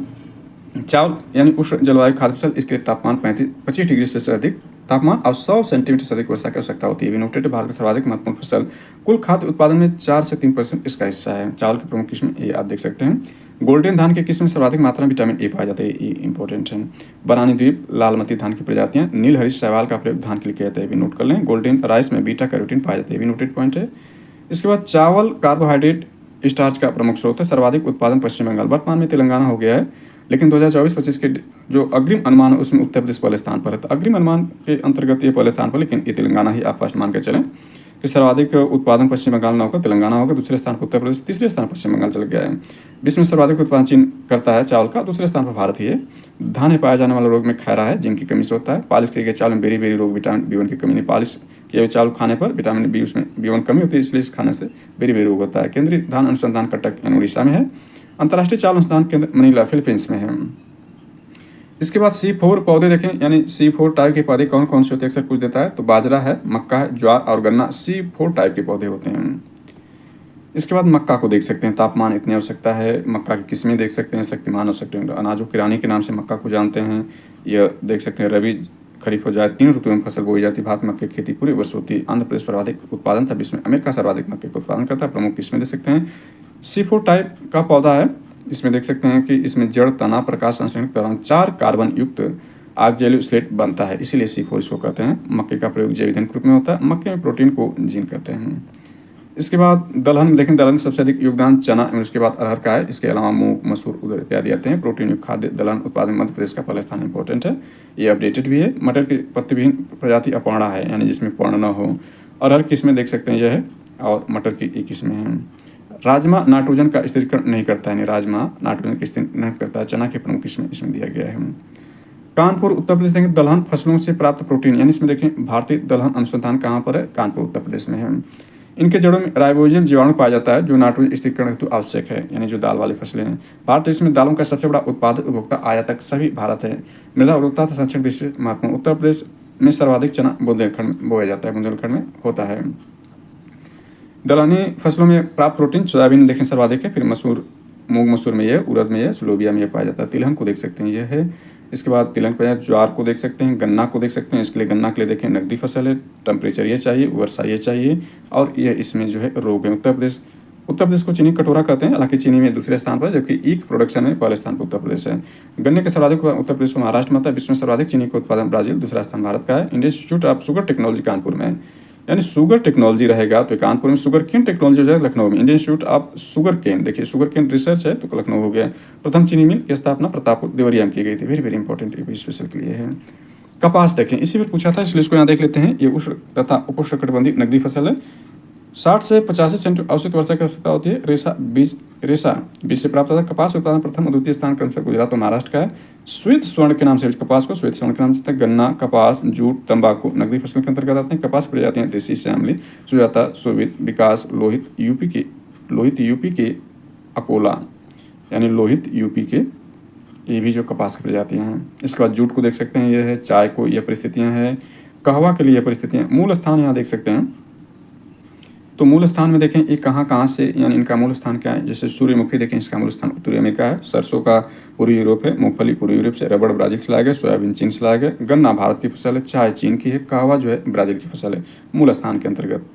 यानी उष्ण जलवायु खाद्य फसल, इसके तापमान 25 डिग्री से अधिक तापमान और 100 सेंटीमीटर से अधिक वर्षा की आवश्यकता होती है। भी नोटेड, भारत का सर्वाधिक महत्वपूर्ण फसल, कुल खाद्य उत्पादन में 4 से 3% इसका हिस्सा है। चावल की प्रमुख किस्म ये आप देख सकते हैं। गोल्डन धान की किस्म में सर्वाधिक मात्रा में विटामिन ए पाया जाता है, ये इंपॉर्टेंट है। बनानी द्वीप लालमती धान की प्रजातियां, नील हरीश शैवाल का प्रयोग धान के लिए किया जाता है, भी नोट कर लें। गोल्डन राइस में बीटा कैरोटीन पाया जाता है, भी नोटेड पॉइंट है। इसके बाद चावल कार्बोहाइड्रेट स्टार्च का प्रमुख स्रोत है। सर्वाधिक उत्पादन पश्चिम बंगाल, वर्तमान में तेलंगाना हो गया है, लेकिन 2024-25 के जो अग्रिम अनुमान है उसमें उत्तर प्रदेश पहले स्थान पर है। तो अग्रिम अनुमान के अंतर्गत ये पहले स्थान पर, लेकिन ये तेलंगाना ही आप फर्स्ट मान के चलें कि सर्वाधिक उत्पादन पश्चिम बंगाल ना होकर तेलंगाना होगा। दूसरे स्थान पर उत्तर प्रदेश, तीसरे स्थान पर पश्चिम बंगाल चल गया है। विश्व में सर्वाधिक उत्पादन चीन करता है चावल का, दूसरे स्थान पर भारत ही है। धान में पाया जाने वाला रोग में खैरा है, जिनकी कमी से होता है। पालिश किए गए चावल में बेरी रोग, विटामिन B1 की कमी नहीं। पालिश किए हुए चावल खाने पर विटामिन B, उसमें B1 कमी होती है, इसलिए इस खाने से बेरी रोग होता है। केंद्रीय धान अनुसंधान कटक यानी उड़ीसा में है। अंतर्राष्ट्रीय चावल अनुसंधान केंद्र मनीला फिलीपींस में है। इसके बाद C4 पौधे देखें, यानी C4 टाइप के पौधे कौन कौन से होते हैं, अक्सर पूछ देता है। तो बाजरा है, मक्का है, ज्वार और गन्ना C4 टाइप के पौधे होते हैं। इसके बाद मक्का को देख सकते हैं, तापमान इतनी आवश्यकता है। मक्का की किस्में देख सकते हैं, शक्तिमान हो सकते हैं। तो अनाजो किरानी के नाम से मक्का को जानते हैं। यह देख सकते हैं, रबी खरीफ हो जाए, 3 ऋतुओं में फसल बोई जाती है। भारत में मक्के की खेती पूरे वर्ष होती है। आंध्र प्रदेश सर्वाधिक उत्पादन था, विश्व में अमेरिका सर्वाधिक मक्के का उत्पादन करता है। प्रमुख किस्में देख सकते हैं। C4 टाइप का पौधा है। इसमें देख सकते हैं कि इसमें जड़, तना, प्रकाश संश्लेषण के दौरान 4 कार्बन युक्त ऑक्जेलियोस्लेट बनता है, इसीलिए C4 इसको कहते हैं। मक्के का प्रयोग जैव ईंधन के रूप में होता है। मक्के में प्रोटीन को जीन कहते हैं। इसके बाद दलहन में देखें, दलहन में सबसे अधिक योगदान चना और उसके बाद अरहर का है। इसके अलावा मूंग, मसूर, उड़द इत्यादि आते हैं। प्रोटीन युक्त खाद्य दलहन उत्पादन मध्य प्रदेश का पहला स्थान इंपॉर्टेंट है, ये अपडेटेड भी है। मटर की पत्ती विहीन प्रजाति अपर्णा है, यानी जिसमें पर्ण न हो। अरहर किस्में देख सकते हैं यह है, और मटर की एक किस्में हैं। राजमा नाइट्रोजन का स्थिरीकरण नहीं करता है, यानी राजमा नाइट्रोजन का स्थिरीकरण नहीं करता है। चना के प्रमुख किस्में इसमें दिया गया है। कानपुर उत्तर प्रदेश देखें, दलहन फसलों से प्राप्त प्रोटीन, यानी इसमें देखें भारतीय दलहन अनुसंधान कहाँ पर है, कानपुर उत्तर प्रदेश में है। इनके जड़ों में राइबोसोम जीवाणु पाया जाता है, जो नाइट्रोजन स्थिरीकरण हेतु आवश्यक है, यानी जो दाल वाली फसलें हैं। भारत देश में दालों का सबसे बड़ा उत्पादक उपभोक्ता आयातक सभी भारत है। मृदा उर्वरता तथा संरक्षण दृष्टि से महत्वपूर्ण, उत्तर प्रदेश में सर्वाधिक चना बुंदेलखंड में बोया जाता है, बुंदेलखंड में होता है। दलहनी फसलों में प्राप्त प्रोटीन सोयाबीन देखें सर्वाधिक है, फिर मसूर, मूंग मसूर में यह, उड़द में यह, लोबिया में यह पाया जाता है। तिलहन को देख सकते हैं, यह है। इसके बाद तिलहन पर ज्वार को देख सकते हैं, गन्ना को देख सकते हैं। इसके लिए गन्ना के लिए देखें नकदी फसल है, टेम्परेचर ये चाहिए, वर्षा ये चाहिए, और यह इसमें जो है रोग है। उत्तर प्रदेश को चीनी कटोरा कहते हैं, हालांकि चीनी में दूसरे स्थान पर, जबकि ईख प्रोडक्शन में पहले स्थान पर उत्तर प्रदेश है। गन्ने के सर्वाधिक उत्तर प्रदेश को महाराष्ट्र में आता है। विश्व में सर्वाधिक चीनी का उत्पादन ब्राजील, दूसरा स्थान भारत का है। Indian institute of sugar technology Kanpur में, यानी शुगर टेक्नोलॉजी रहेगा तो कानपुर में। शुगर केन टेक्नोलॉजी हो जाएगा लखनऊ में। Indian institute of sugarcane, देखिए शुगर केन रिसर्च है तो लखनऊ हो गया। प्रथम चीनी मिल की स्थापना प्रतापपुर देवरिया में की गई थी, वेरी वेरी इंपॉर्टेंट, स्पेशल के लिए है। कपास देखें, इसी में पूछा था, इसलिए इसको यहाँ देख लेते हैं। ये उष्ण तथा उपोष्णकटिबंधीय नकदी फसल है। 60 से 85 सेंटीमीटर औसत वर्षा की आवश्यकता होती है। रेशा बीज से प्राप्त होता है। कपास उत्पादन प्रथम और द्वितीय स्थान क्रमशः गुजरात और महाराष्ट्र का है। श्वेत स्वर्ण के नाम से कपास को श्वेत स्वर्ण के नाम से, गन्ना, कपास, जूट, तंबाकू नकदी फसल के अंतर्गत आते हैं। कपास प्रजातियां देसी, श्यामली, सुजाता, शोभित, विकास, लोहित यूपी के अकोला, यानी लोहित यूपी के, ये भी जो कपास की प्रजातियां हैं। इसके बाद जूट को देख सकते हैं, यह है। चाय को यह परिस्थितियां हैं। कहवा के लिए परिस्थितियां। मूल स्थान यहाँ देख सकते हैं, तो मूल स्थान में देखें ये कहाँ से, यानी इनका मूल स्थान क्या है। जैसे सूर्यमुखी देखें, इसका मूल स्थान उत्तरी अमेरिका है। सरसों का पूर्वी यूरोप है। मूंगफली पूर्वी यूरोप से। रबड़ ब्राजील से लाया गया। सोयाबीन चीन से लाया गया। गन्ना भारत की फसल है। चाय चीन की है। कहवा जो है ब्राजील की फसल है, मूल स्थान के अंतर्गत।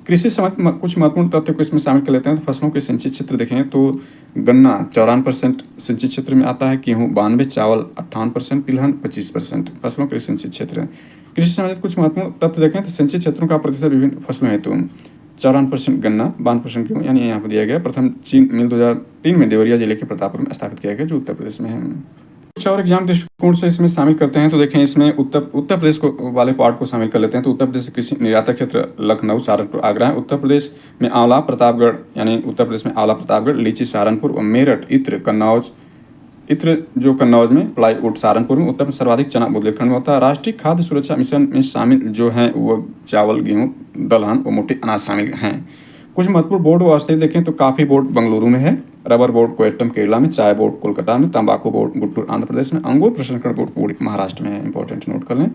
कृषि संबंधित कुछ महत्वपूर्ण तथ्य को इसमें शामिल कर लेते हैं। तो फसलों के सिंचित क्षेत्र देखें तो गन्ना 54% सिंचित क्षेत्र में आता है। गेहूँ 92%, चावल 58%, तिलहन 25% फसलों के सिंचित क्षेत्र है। कृषि संबंधित कुछ महत्वपूर्ण तथ्य देखें तो सिंचित क्षेत्रों का प्रतिशत विभिन्न फसलों हेतु 54% गन्ना, 52% गेहूँ, यानी यहाँ पर दिया गया। प्रथम चीन मिल 2003 में देवरिया जिले के प्रतापपुर में स्थापित किया गया, जो उत्तर प्रदेश में है। कुछ और एग्जाम दृष्टिकोण से इसमें शामिल करते हैं तो देखें, इसमें उत्तर प्रदेश को वाले पार्ट को शामिल कर लेते हैं। तो उत्तर प्रदेश कृषि निर्यातक क्षेत्र लखनऊ, सहारनपुर, आगरा है। उत्तर प्रदेश में आंवला, प्रतापगढ़, यानी उत्तर प्रदेश में आंवला, प्रतापगढ़, लीची सहारनपुर और मेरठ, इत्र कन्नौज, इत्र जो कन्नौज में, प्लाईवुड सहारनपुर में। उत्तर में सर्वाधिक चना बुंदेलखंड में होता है। राष्ट्रीय खाद्य सुरक्षा मिशन में शामिल जो हैं वो चावल, गेहूँ, दलहन और मोटे अनाज शामिल हैं। कुछ महत्वपूर्ण बोर्ड व स्थायी देखें तो कॉफी बोर्ड बेंगलुरु में है। रबर बोर्ड कोट्टयम केरला में। चाय बोर्ड कोलकाता में। तंबाकू बोर्ड गुंटूर आंध्र प्रदेश में। अंगूर प्रसंस्करण बोर्ड पुणे महाराष्ट्र में है, इंपॉर्टेंट नोट कर लें।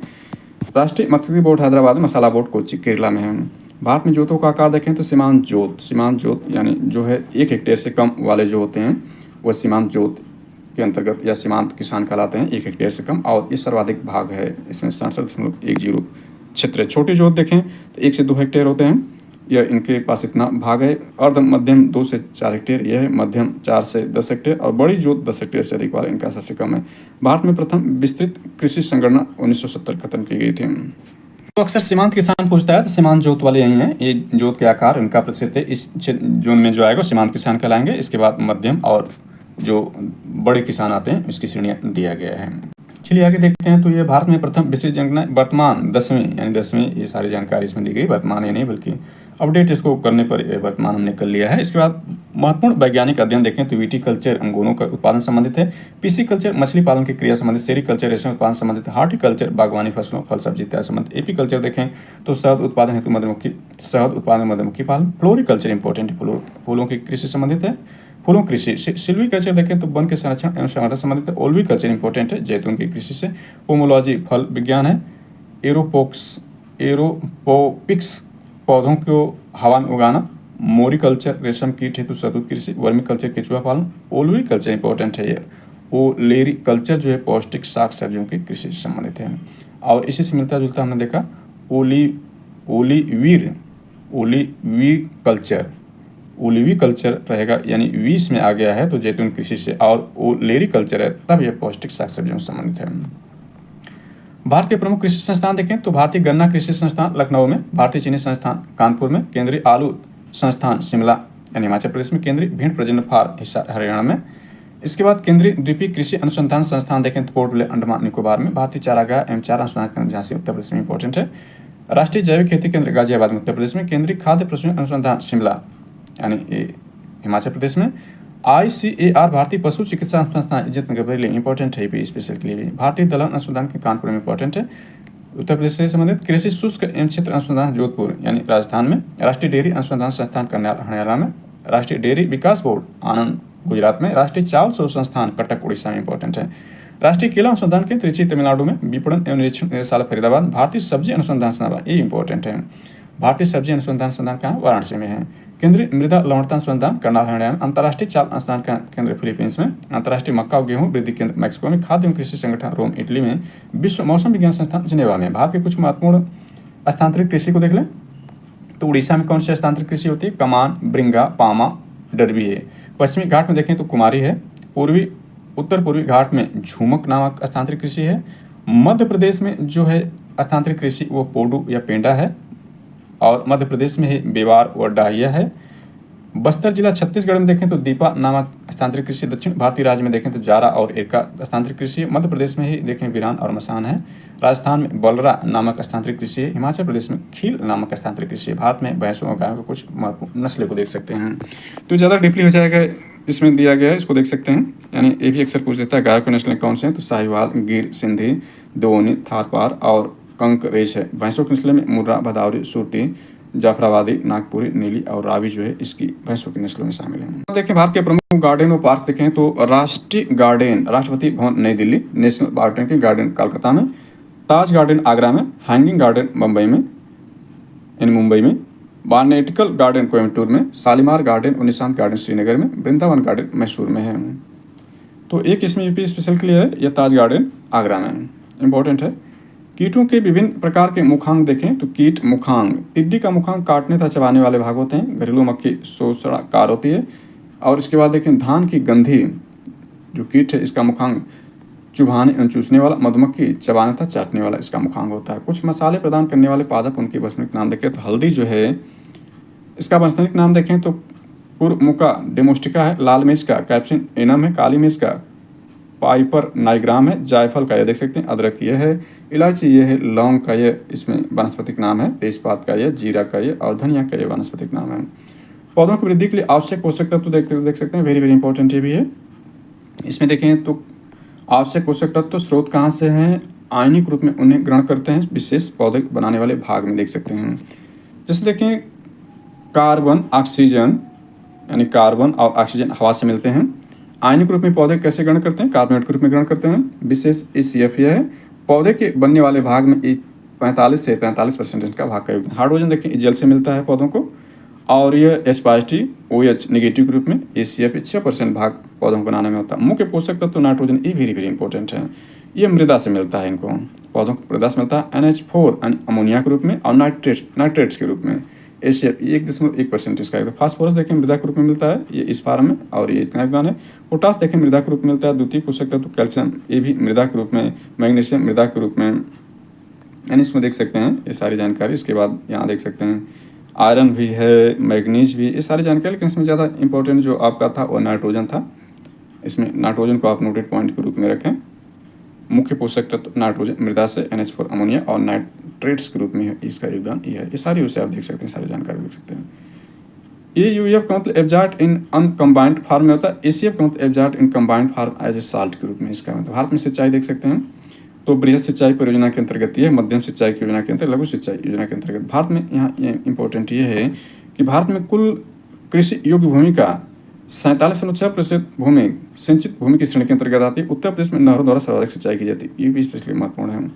राष्ट्रीय मत्स्य बोर्ड हैदराबाद में। मसाला बोर्ड कोच्चि केरला में है। भारत में जोतों का आकार देखें तो सीमांत जोत यानी जो है 1 हेक्टेयर से कम वाले जो होते हैं वह सीमांत जोत के अंतर्गत या सीमांत किसान कहलाते हैं, 1 हेक्टेयर से कम, और ये सर्वाधिक भाग है, इसमें 67.10 क्षेत्र है। छोटी जोत देखें तो 1 से 2 हेक्टेयर होते हैं, यह इनके पास इतना भाग है। अर्ध मध्यम 2 से 4 हेक्टेयर, यह है मध्यम 4 से 10 हेक्टेयर, और बड़ी जोत 10 हेक्टेयर से अधिक वाला इनका सबसे कम है। भारत में प्रथम विस्तृत कृषि संगणना 1970 खत्म की गई थी। तो अक्सर सीमांत किसान पूछता है, तो सीमांत जोत वाले यही हैं। ये जोत के आकार इनका प्रतिशत है, इस जोन में जो आएगा सीमांत किसान कहलाएंगे। इसके बाद मध्यम और जो बड़े किसान आते हैं इसकी श्रेणियाँ दिया गया है। चलिए आगे देखते हैं। तो ये भारत में प्रथम विस्तृत जनगणना वर्तमान 10वीं, यानी 10वीं, ये सारी जानकारी इसमें दी गई। वर्तमान ये नहीं बल्कि अपडेट इसको करने पर वर्तमान हमने कर लिया है। इसके बाद महत्वपूर्ण वैज्ञानिक अध्ययन देखें तो विटीकल्चर अंगूरों का उत्पादन संबंधित है, पिसीकल्चर मछली पालन की क्रिया संबंधित, सेरीकल्चर रेशम उत्पादन संबंधित, हार्टिकल्चर बागवानी फसलों फल सब्जी इत्यादि संबंधित, एपीकल्चर देखें तो शहद उत्पादन हेतु मधुमक्खी पालन, फ्लोरिकल्चर इंपॉर्टेंट फूलों की कृषि संबंधित है, फूलों कृषि, सिल्वीकल्चर देखें तो वन के संरक्षण एवं संवर्धन संबंधित है, ओल्वीकल्चर इंपॉर्टेंट है, जैतून की कृषि से, पोमोलॉजी फल विज्ञान है, एरोपोपिक्स पौधों को हवा में उगाना, मोरिकल्चर रेशम कीट हेतु शहतूत कृषि, वर्मिकल्चर केचुआ पालन, ओल्वीकल्चर इंपॉर्टेंट है, ये ओलेरिकल्चर जो है पौष्टिक शाक सब्जियों की कृषि से संबंधित है। और इसी से मिलता जुलता हमने देखा ओलिवीकल्चर रहेगा, यानी 20 में आ गया है तो जैतून कृषि से, और ओलेरिकल्चर है तब यह पौष्टिक शाक सब्जियों से संबंधित है। भारत के प्रमुख कृषि संस्थान देखें तो भारतीय गन्ना कृषि संस्थान लखनऊ में, भारतीय चीनी संस्थान कानपुर में, केंद्रीय आलू संस्थान शिमला यानी हिमाचल प्रदेश में, केंद्रीय भेड़ प्रजनन फार्म हरियाणा में। इसके बाद केंद्रीय द्वीपीय कृषि अनुसंधान संस्थान देखें तो पोर्ट ब्लेयर अंडमान निकोबार में, भारतीय चारागाह एवं चारा अनुसंधान केंद्र झांसी उत्तर प्रदेश में इंपॉर्टेंट है, राष्ट्रीय जैविक खेती केंद्र गाजियाबाद में उत्तर प्रदेश में, केंद्रीय खाद्य प्रसंस्करण अनुसंधान शिमला यानी हिमाचल प्रदेश में, ICAR भारतीय पशु चिकित्सा संस्थान इज्जतनगर बरेली इंपॉर्टेंट है स्पेशल के लिए, भारतीय दलहन अनुसंधान के कानपुर में इंपॉर्टेंट है, उत्तर प्रदेश से संबंधित, कृषि शुष्क एवं क्षेत्र अनुसंधान जोधपुर यानी राजस्थान में, राष्ट्रीय डेयरी अनुसंधान संस्थान करनाल हरियाणा में, राष्ट्रीय डेयरी विकास बोर्ड आनंद गुजरात में, राष्ट्रीय चावल शोध संस्थान कटक उड़ीसा में इंपॉर्टेंट है, राष्ट्रीय केला अनुसंधान केंद्र त्रिची तमिलनाडु में, विपणन एवं निरीक्षण निदेशालय फरीदाबाद, भारतीय सब्जी अनुसंधान संस्थान ये इंपॉर्टेंट है, भारतीय सब्जी अनुसंधान संस्थान कहाँ वाराणसी में है, केंद्रीय मृदा लवणता अनुसंधान करनाल हरियाणा में, अंतर्राष्ट्रीय चावल अनुसंधान केंद्र फिलीपींस में, अंतर्राष्ट्रीय मक्का और गेहूं वृद्धि केंद्र मैक्सिको में, खाद्य एवं कृषि संगठन रोम इटली में, विश्व मौसम विज्ञान संस्थान जिनेवा में। भारत के कुछ महत्वपूर्ण स्थानांतरित कृषि को देख लें तो उड़ीसा में कौन सी स्थानांतरित कृषि होती है, कमान, ब्रिंगा, पामा, डरबी है। पश्चिमी घाट में देखें तो कुमारी है, उत्तर पूर्वी घाट में झूमक नामक स्थानांतरित कृषि है, मध्य प्रदेश में जो है स्थानांतरित कृषि वो पोडू या पेंडा है, और मध्य प्रदेश में ही बेवार और डाहिया है। बस्तर जिला छत्तीसगढ़ में देखें तो दीपा नामक स्थानांतरित कृषि, दक्षिण भारतीय राज्य में देखें तो जारा और एरका स्थानांतरित कृषि, मध्य प्रदेश में ही देखें वीरान और मसान है, राजस्थान में बलरा नामक स्थानांतरित कृषि है, हिमाचल प्रदेश में खील नामक स्थानांतरित कृषि है। भारत में भैंसों और गायों के कुछ महत्वपूर्ण नस्लें को देख सकते हैं। तो ज़्यादा डीपली हो जाएगा, इसमें दिया गया है, इसको देख सकते हैं। यानी ये भी अक्सर पूछ देता है गायों के नस्लें कौन से हैं, तो साहिवाल, गिर, सिंधी, दोनी, थारपार और कंकरेश है। भैंसों की नस्लें में मुर्रा, भदावरी, सूरती, जाफराबादी, नागपुरी, नीली और रावी जो है इसकी भैंसों की नस्लों में शामिल है। देखें भारत के प्रमुख गार्डन और पार्क देखें तो राष्ट्रीय गार्डन राष्ट्रपति भवन नई Delhi, national botanical garden Kolkata में, ताज गार्डन आगरा में, हैंगिंग गार्डन मुंबई में, बॉटनिकल गार्डन कोयम्बटूर में, शालीमार गार्डन और निशांत गार्डन श्रीनगर में, वृंदावन गार्डन मैसूर में है। तो एक इसमें यूपी स्पेशल के लिए है, यह ताज गार्डन आगरा में इंपॉर्टेंट है। कीटों के विभिन्न प्रकार के मुखांग देखें तो कीट मुखांग, टिड्डी का मुखांग काटने तथा चबाने वाले भाग होते हैं, घरेलू मक्खी शोषणकार होती है, और इसके बाद देखें धान की गंधी जो कीट है इसका मुखांग चुभाने एवं चूसने वाला, मधुमक्खी चबाने तथा चाटने वाला इसका मुखांग होता है। कुछ मसाले प्रदान करने वाले पादप उनके वैज्ञानिक नाम देखें तो हल्दी जो है इसका वैज्ञानिक नाम देखें तो कुरमुका डेमोस्टिका है, लाल मिर्च का कैप्सिन एनम है, काली मिर्च का पाइपर नाइग्राम है, जायफल का ये देख सकते हैं, अदरक ये है, इलायची ये है, लौंग का ये इसमें वानस्पतिक नाम है, तेजपात का ये, जीरा का ये और धनिया का ये वानस्पतिक नाम है। पौधों की वृद्धि के लिए आवश्यक पोषक तत्व देख सकते हैं, वेरी वेरी इंपॉर्टेंट ये भी है। इसमें देखें तो आवश्यक पोषक तत्व स्रोत कहाँ से हैं, आयनिक रूप में उन्हें ग्रहण करते हैं विशेष पौधे बनाने वाले भाग में देख सकते हैं। जैसे देखें कार्बन ऑक्सीजन यानी कार्बन और ऑक्सीजन हवा से मिलते हैं। आयनिक रूप में पौधे कैसे ग्रहण करते हैं, कार्बोनेट के रूप में ग्रहण करते हैं, विशेष ECF यह है। पौधे के बनने वाले भाग में 45 से 43% का भाग का योगदान। हाइड्रोजन देखें जल से मिलता है पौधों को, और यह H+T OH नेगेटिव के रूप में, ACF 6% भाग पौधों को बनाने में होता है। मुख्य पोषक तत्व नाइट्रोजन ये वेरी वेरी इंपॉर्टेंट है। ये मृदा से मिलता है, इनको पौधों को मृदा से मिलता है NH4 अमोनिया के रूप में और नाइट्रेट्स के रूप में। ACF 1.1% इसका है। फास्फोरस देखें मृदा के रूप में मिलता है, ये इस फार्म में, और ये इतना योगदान है। पोटास देखें मृदा के रूप में मिलता है। द्वितीय पोषक तत्व कैल्शियम ये भी मृदा के रूप में, मैग्नीशियम मृदा के रूप में, यानी इसमें देख सकते हैं ये सारी जानकारी। इसके बाद यहाँ देख सकते हैं आयरन भी है, मैग्नीज भी, ये सारी जानकारी। लेकिन इसमें ज़्यादा इंपॉर्टेंट जो आपका था वो नाइट्रोजन था। इसमें नाइट्रोजन को आप नोटेड पॉइंट के रूप में रखें। मुख्य पोषक तत्व नाइट्रोजन मृदा से NH4 अमोनिया और नाइट्रेट्स के रूप में है, इसका योगदान ये है। ये सारी उसे आप देख सकते हैं, सारी जानकारी देख सकते हैं। AUF का मतलब एब्जॉर्ब्ड इन अनकम्बाइंड फार्म में होता है। ACF का मतलब absorbed in combined form as a salt के रूप में इसका मतलब। भारत में सिंचाई देख सकते हैं तो बृहद सिंचाई परियोजना के अंतर्गत ये, मध्यम सिंचाई की योजना के अंतर्गत, लघु सिंचाई योजना के अंतर्गत। भारत में यहाँ इंपॉर्टेंट ये है कि भारत में कुल कृषि योग्य भूमि का 47.6% भूमि सिंचित भूमि की श्रेणी के अंतर्गत आती है। उत्तर प्रदेश में नहरों द्वारा सर्वाधिक सिंचाई की जाती है, ये भी स्पेशली महत्वपूर्ण है।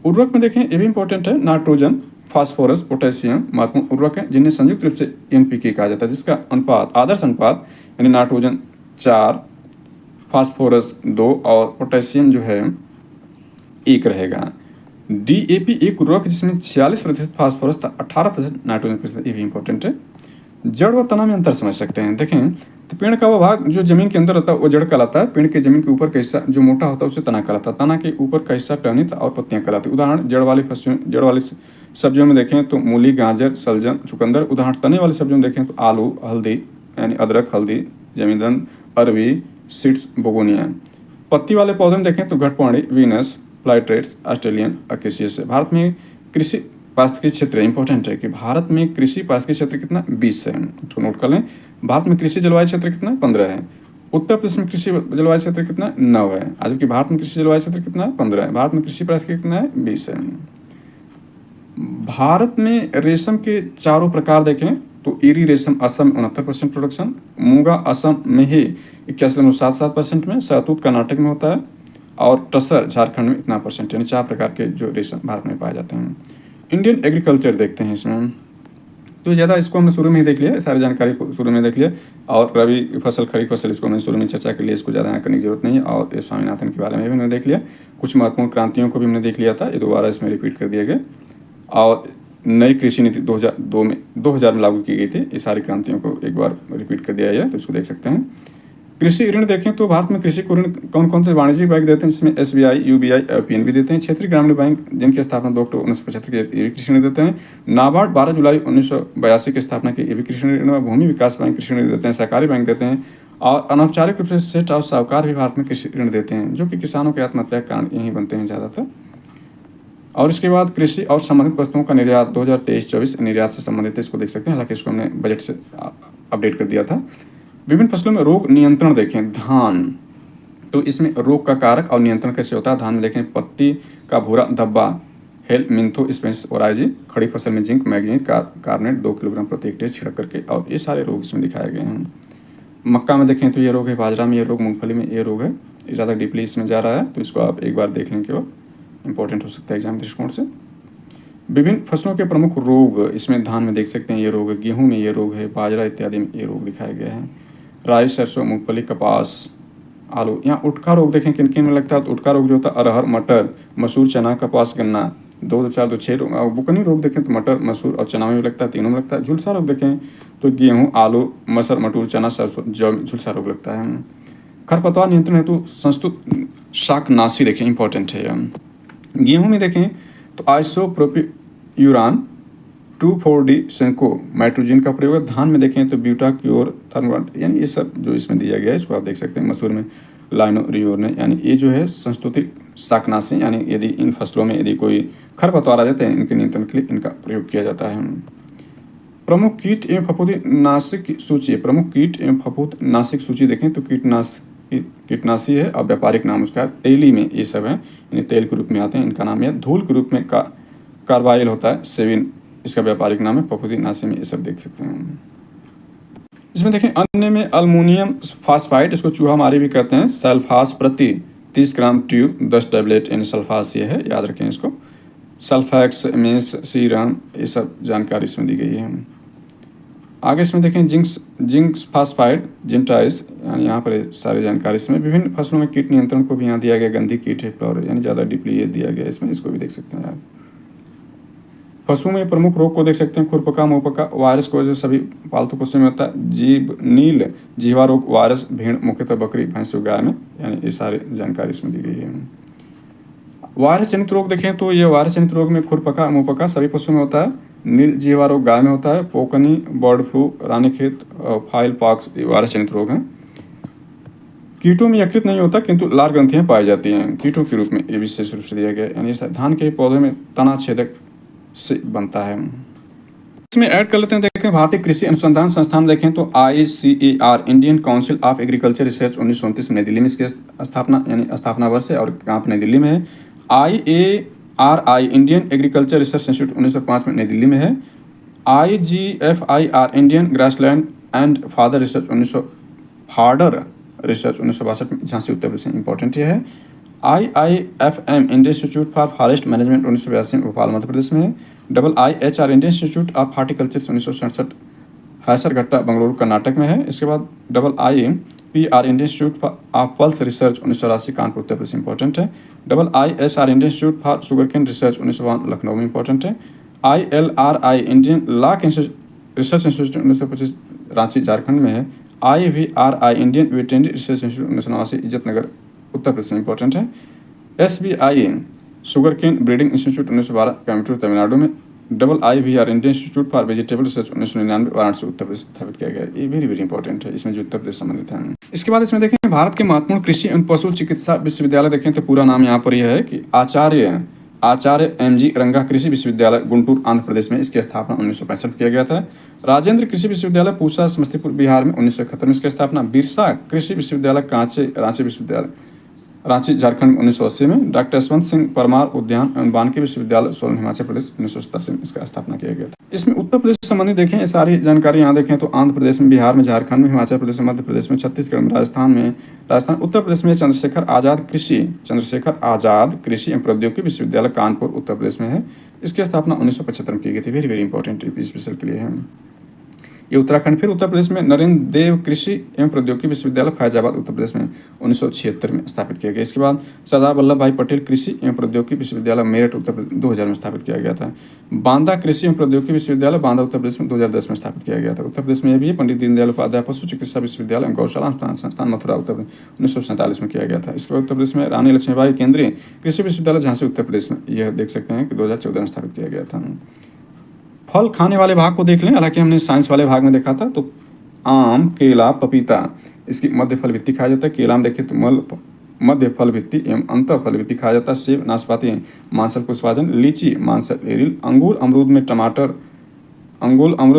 उर्वरक में देखें ये भी इंपॉर्टेंट है। नाइट्रोजन, फास्फोरस, पोटेशियम महत्वपूर्ण उर्वरक हैं जिन्हें संयुक्त रूप से NPK कहा जाता है, जिसका अनुपात, आदर्श अनुपात यानी नाइट्रोजन 4, फास्फोरस 2 और पोटेशियम जो है 1 रहेगा। DAP एक उर्वरक जिसमें 46% फास्फोरस था, 18% नाइट्रोजन, ये भी इंपॉर्टेंट है। जड़ व तना में अंतर समझ सकते हैं। देखें तो पेड़ का वो भाग जो जमीन के अंदर होता है वो जड़ कहलाता है। पेड़ के जमीन के ऊपर का हिस्सा जो मोटा होता है उसे तना कहलाता है। तना के ऊपर का हिस्सा टहनी और पत्तियां कहलाती है। उदाहरण जड़ वाली सब्जियों में देखें तो मूली, गाजर, सलजम, चुकंदर। उदाहरण तने वाली सब्जियों में देखें तो आलू, हल्दी यानी अदरक, हल्दी, जमींदन, अरबी, सीड्स, बोगोनिया। पत्ती वाले पौधे में देखें तो घटपाणी, वीनस, फ्लाइट्रेट्स, ऑस्ट्रेलियन, अकेसियस। भारत में कृषि पारिस्थितिकी क्षेत्र इंपॉर्टेंट है कि भारत में कृषि पारिस्थितिकी क्षेत्र कितना 20 है, इसको नोट कर लें। भारत में कृषि जलवायु क्षेत्र कितना 15 है। उत्तर प्रदेश में कृषि जलवायु क्षेत्र कितना 9 है, जबकि भारत में कृषि जलवायु क्षेत्र कितना है 15 है। भारत में कृषि पारिस्थितिकी कितना है 20 है। भारत में रेशम के चारों प्रकार देखें तो एरी रेशम असम में 69% प्रोडक्शन, मूंगा असम में ही 81.77% में, शहतूत कर्नाटक में होता है और टसर झारखंड में इतना %, यानी 4 प्रकार के जो रेशम भारत में पाए जाते हैं। इंडियन एग्रीकल्चर देखते हैं इसमें तो ज़्यादा इसको हमने शुरू में ही देख लिया, सारी जानकारी को शुरू में देख लिया। और रबी फसल, खरीफ फसल, इसको हमने शुरू में चर्चा के लिए इसको ज़्यादा करने की जरूरत नहीं है। और स्वामीनाथन के बारे में भी हमने देख लिया, कुछ महत्वपूर्ण क्रांतियों को भी हमने देख लिया था, ये दोबारा इसमें रिपीट कर दिए गए। और नई कृषि नीति 2000 में लागू की गई थी, ये सारी क्रांतियों को एक बार रिपीट कर दिया है, तो इसको देख सकते हैं। कृषि ऋण देखें तो भारत में कृषि को ऋण कौन कौन से वाणिज्यिक बैंक देते हैं, जिसमें SBI, UBI और PNB देते हैं। क्षेत्रीय ग्रामीण बैंक जिनकी स्थापना 2 अक्टूबर 1975 के ये भी कृषि ऋण देते हैं। नाबार्ड 12 जुलाई 1982 की स्थापना की, ये भी कृषि ऋण। भूमि विकास बैंक कृषि ऋण देते हैं, सहकारी बैंक देते हैं और अनौपचारिक रूप से सेठ और साहूकार भी भारत में कृषि ऋण देते हैं, जो कि किसानों के आत्महत्या के कारण यही बनते हैं ज़्यादातर। और इसके बाद कृषि और संबंधित वस्तुओं का निर्यात 2023-24 निर्यात से संबंधित, इसको देख सकते हैं, हालांकि इसको हमने बजट से अपडेट कर दिया था। विभिन्न फसलों में रोग नियंत्रण देखें, धान तो इसमें रोग का कारक और नियंत्रण कैसे होता है। धान में देखें पत्ती का भूरा धब्बा, हेलमिंथो स्पेसिस ओराइजी। खड़ी फसल में जिंक, मैग्नीज कार्बोनेट 2 किलोग्राम प्रति हेक्टेयर छिड़क करके, और ये सारे रोग इसमें दिखाए गए हैं। मक्का में देखें तो ये रोग है, बाजरा में ये रोग, मूंगफली में ये रोग है। ये ज़्यादा डीपली इसमें जा रहा है, तो इसको आप एक बार देख लें के बाद इंपॉर्टेंट हो सकता है एग्जाम दृष्टिकोण से। विभिन्न फसलों के प्रमुख रोग इसमें धान में देख सकते हैं ये रोग है, गेहूं में ये रोग है, बाजरा इत्यादि में ये रोग दिखाए गए हैं। राई, सरसों, मूंगफली, कपास, आलू। यहाँ उटका रोग देखें किन किन में लगता है, तो उटका रोग जो होता है अरहर, मटर, मसूर, चना, कपास, गन्ना। 2 4 2 6 रोग। बुकनी रोग देखें तो मटर, मसूर और चना में भी लगता है, तीनों में लगता है। झुलसा रोग देखें तो गेहूँ, आलू, मटर, मटूर, चना, सरसों, जौ में झुलसा रोग लगता है। खरपतवार नियंत्रण हेतु संस्तुत शाकनाशी देखें, इंपॉर्टेंट है। गेहूँ में देखें तो आइसोप्रोपियूरान 2,4-D सेंको माइट्रोजिन का प्रयोग है। धान में देखें तो ब्यूटाक्योर, थर्मोट, यानी ये सब जो इसमें दिया गया है इसको आप देख सकते हैं। मसूर में लाइनोरियोर्ने, यानी ये जो है संस्तुतिक शाकनाशी, यानी यदि इन फसलों में यदि कोई खरपतवार आ जाते हैं इनके नियंत्रण के लिए इनका प्रयोग किया जाता है। प्रमुख कीट एवं फफूंदी नाशक की सूची, प्रमुख कीट एवं फफूंद नाशक सूची देखें तो कीटनाशी है और व्यापारिक नाम उसका तेली में ये सब है, यानी तेल के रूप में आते हैं, इनका नाम है। धूल के रूप में कार्बाइल होता है, सेविन इसका व्यापारिक नाम है। फफूंदी नाशी में ये सब देख सकते हैं। इसमें देखें अन्य में अल्मोनियम फास्फाइड, इसको चूहा मारी भी कहते हैं। सल्फास प्रति 30 ग्राम ट्यूब 10 टैबलेट, यानी सल्फास ये है, याद रखें इसको। सल्फैक्स, मेस, सीरम, ये सब जानकारी इसमें दी गई है। आगे इसमें देखें जिंक्स फास्फाइड जिंटाइस, यानी यहाँ पर सारी जानकारी इसमें विभिन्न फसलों में कीट नियंत्रण को भी यहाँ दिया गया। गंधी कीट है फ्लोर, यानी ज़्यादा डीपली ये दिया गया इसमें, इसको भी देख सकते हैं आप। पशुओं में प्रमुख रोग को देख सकते हैं, खुरपका मुहपका वायरस को जो सभी पालतू पशुओं में होता है। नील जीवा रोग वायरस भेड़ मुख्यतः बकरी भैंस गाय में, यानी ये सारी जानकारी इसमें दी गई है। वायरस जनित रोग देखें तो ये वायरस जनित रोग में खुरपका मुहपका सभी पशुओं में होता है। नील जीवा रोग गाय में होता है। पोकनी, bird flu, Ranikhet, fowl pox ये वायरस जनित रोग हैं। कीटों में यकृत नहीं होता किंतु लाल ग्रंथियां पाई जाती हैं कीटों के रूप में, ये विशेष रूप से दिया गया, यानी धान के पौधे में तना छेदक से बनता है। इसमें ऐड कर लेते हैं, देखें भारतीय कृषि अनुसंधान संस्थान देखें तो ICAR Indian council of agriculture research 1929 नई दिल्ली में इसकी स्थापना, यानी स्थापना वर्ष है और कहाँ पर नई दिल्ली में है। IARI Indian agriculture research institute 1905 में नई दिल्ली में है। IGFIR Indian grassland and father research 1962 में झांसी उत्तर प्रदेश में, इंपॉर्टेंट ये है। IIFM Indian institute for forest management 1982 में भोपाल मध्य प्रदेश में है। IIHR Indian institute of horticulture 1967 Hesaraghatta Bengaluru Karnataka में है। इसके बाद IIPR Indian institute of pulse research 1984 Kanpur Uttar Pradesh important है। ISR Indian institute for sugarcane research 1952 Lucknow में इंपॉर्टेंट है। ILRI Indian law research institute 1925 Ranchi Jharkhand में है। IVRI Indian veterinary research institute 1989 Izzatnagar Uttar Pradesh में इंपॉर्टेंट है। SBI sugar cane breeding institute 1912 Coimbatore Tamil Nadu में। IVR Indian institute for vegetable research 1999 Varanasi Uttar Pradesh स्थापित किया गया। ये वेरी वेरी इंपॉर्टेंट है, इसमें जो उत्तर प्रदेश संबंधित है। इसके बाद इसमें देखें भारत के महत्वपूर्ण कृषि एवं पशु चिकित्सा विश्वविद्यालय देखें तो पूरा नाम यहाँ पर यह है कि आचार्य MG रंगा कृषि विश्वविद्यालय गुंटूर आंध्र प्रदेश में इसकी स्थापना 1965 किया गया था। राजेंद्र कृषि विश्वविद्यालय पूसा समस्तीपुर बिहार में 1971 में इसकी स्थापना। बिरसा कृषि विश्वविद्यालय रांची विश्वविद्यालय रांची झारखंड 1980 में। डॉक्टर यशवंत सिंह परमार उद्यान एवं वानिकी विश्वविद्यालय सोलन हिमाचल प्रदेश 1987 में इसका स्थापना किया गया था। इसमें उत्तर प्रदेश से संबंधित देखें ये सारी जानकारी यहाँ देखें तो आंध्र प्रदेश में, बिहार में, झारखंड में, हिमाचल प्रदेश में, मध्य प्रदेश में, छत्तीसगढ़ में, राजस्थान उत्तर प्रदेश में चंद्रशेखर आजाद कृषि एवं प्रौद्योगिकी विश्वविद्यालय कानपुर उत्तर प्रदेश में है। इसकी स्थापना 1975 में की गई थी। वेरी वेरी इंपॉर्टेंट स्पेशल के लिए है ये उत्तराखंड। फिर उत्तर प्रदेश में नरेंद्र देव कृषि एवं प्रौद्योगिकी विश्वविद्यालय फैजाबाद उत्तर प्रदेश में 1976 में स्थापित किया गया। इसके बाद सरदार वल्लभ भाई पटेल कृषि एवं प्रौद्योगिकी विश्वविद्यालय मेरठ उत्तर प्रदेश 2000 में स्थापित किया गया था। बांदा कृषि एवं प्रौद्योगिकी विश्वविद्यालय बांदा उत्तर प्रदेश में 2010 में स्थापित किया गया था। उत्तर प्रदेश में भी है पंडित दीनदयाल उपाध्याय पशु चिकित्सा विश्वविद्यालय गौशाला संस्थान मथुरा उत्तर प्रदेश 1947 में किया गया था। इसके बाद उत्तर प्रदेश में रानी लक्ष्मीबाई केंद्रीय कृषि विश्वविद्यालय झांसी उत्तर प्रदेश में, यह देख सकते हैं कि 2014 में स्थापित किया गया था। फल खाने वाले भाग को देख लें, हालांकि हमने साइंस वाले भाग में देखा था। तो आम, केला, पपीता इसकी मध्य फल भित्ति खाया जाता है। केला में देखें तो मध्य फल भित्ति एवं अंतर फल भित्ति खाया जाता है। सेब, नाशपाती मांसल पुष्पाजन, लीची मांसल एरिल, अंगूर अमरूद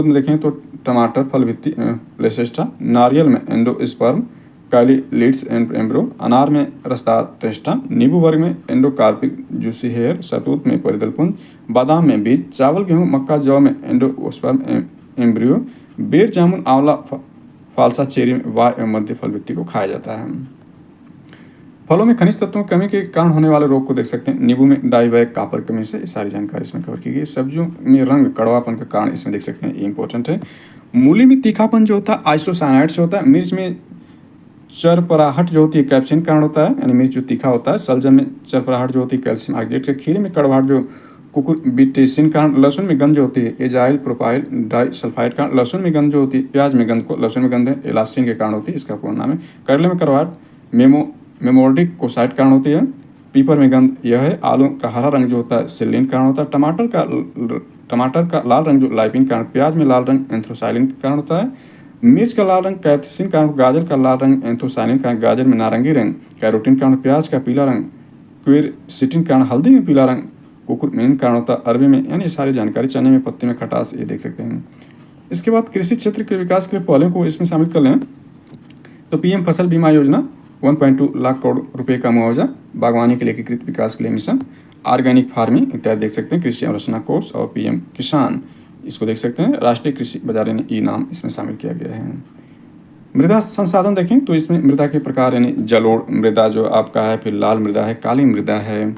में देखें तो टमाटर फल भित्ति प्लेसेस्टा, नारियल में एंडोस्पर्म काली लीड्स एंड एम्ब्रो, अनार में रसदार टेस्टा, नींबू वर्ग में एंडोकार्पिक जूसी हेयर, शहतूत में परिदलपुंज, बादाम में बीज, चावल गेहूं मक्का जौ में एंडोस्पर्म एम्ब्रियो, बेर जामुन आंवला फालसा चेरी में वाय एवं मध्य फल भित्ति को खाया जाता है। फलों में खनिज तत्वों की कमी के कारण होने वाले रोग को देख सकते हैं। नींबू में डाइवैक कॉपर कमी से, सारी जानकारी इसमें कवर की गई। सब्जियों में रंग कड़वापन का कारण इसमें देख सकते हैं, ये इंपॉर्टेंट है। मूली में तीखापन जो होता है आइसोसाइनाइड से होता है। मिर्च में चरपराहट जो होती है कैप्सिन कारण होता है, यानी मिर्च जो तीखा होता है। सलजम में चरपराहट जो होती है कैल्शियम ऑक्जेट के। खीरे में कड़वाहट जो कुकुरबिटेसिन कारण। लहसुन में गंध जो होती है एजाइल प्रोपाइल डाई सल्फाइड कारण। लहसुन में गंध जो होती है, प्याज में गंध को लहसुन में गंध है एलास्टिन के कारण होती है, इसका पूर्ण नाम है। करेले में कड़वाहट मेमोर्डिक कोसाइड कारण होती है। पीपर में गंध यह है। आलू का हरा रंग जो होता है सिलिन कारण होता है। टमाटर का लाल रंग जो लाइपिन कारण। प्याज में लाल रंग एंथ्रोसाइलिन के कारण होता है। मिर्च का लाल रंग कैप्सिन कारण। गाजर का लाल रंग एंथोसाइनिन कारण। गाजर में नारंगी रंग कैरोटीन कारण। प्याज का पीला रंग क्वेरसिटिन कारण। हल्दी में पीला रंग कुकुरबिटेसिन कारण होता है। अरबी में, यानी सारी जानकारी। चने में पत्ते में खटास, ये देख सकते हैं। इसके बाद कृषि क्षेत्र के विकास के लिए पहले को इसमें शामिल कर लें तो PM फसल बीमा योजना 1.2 लाख करोड़ रुपए का मुआवजा। बागवानी के लिए एकीकृत विकास के लिए मिशन। ऑर्गेनिक फार्मिंग इत्यादि देख सकते हैं। कृषि अवसंरचना कोष और PM किसान, इसको देख सकते हैं। राष्ट्रीय कृषि बाजार यानी ई नाम इसमें शामिल किया गया है। मृदा संसाधन देखें तो इसमें मृदा के प्रकार यानी जलोढ़ मृदा जो आपका है, फिर लाल मृदा है, काली मृदा है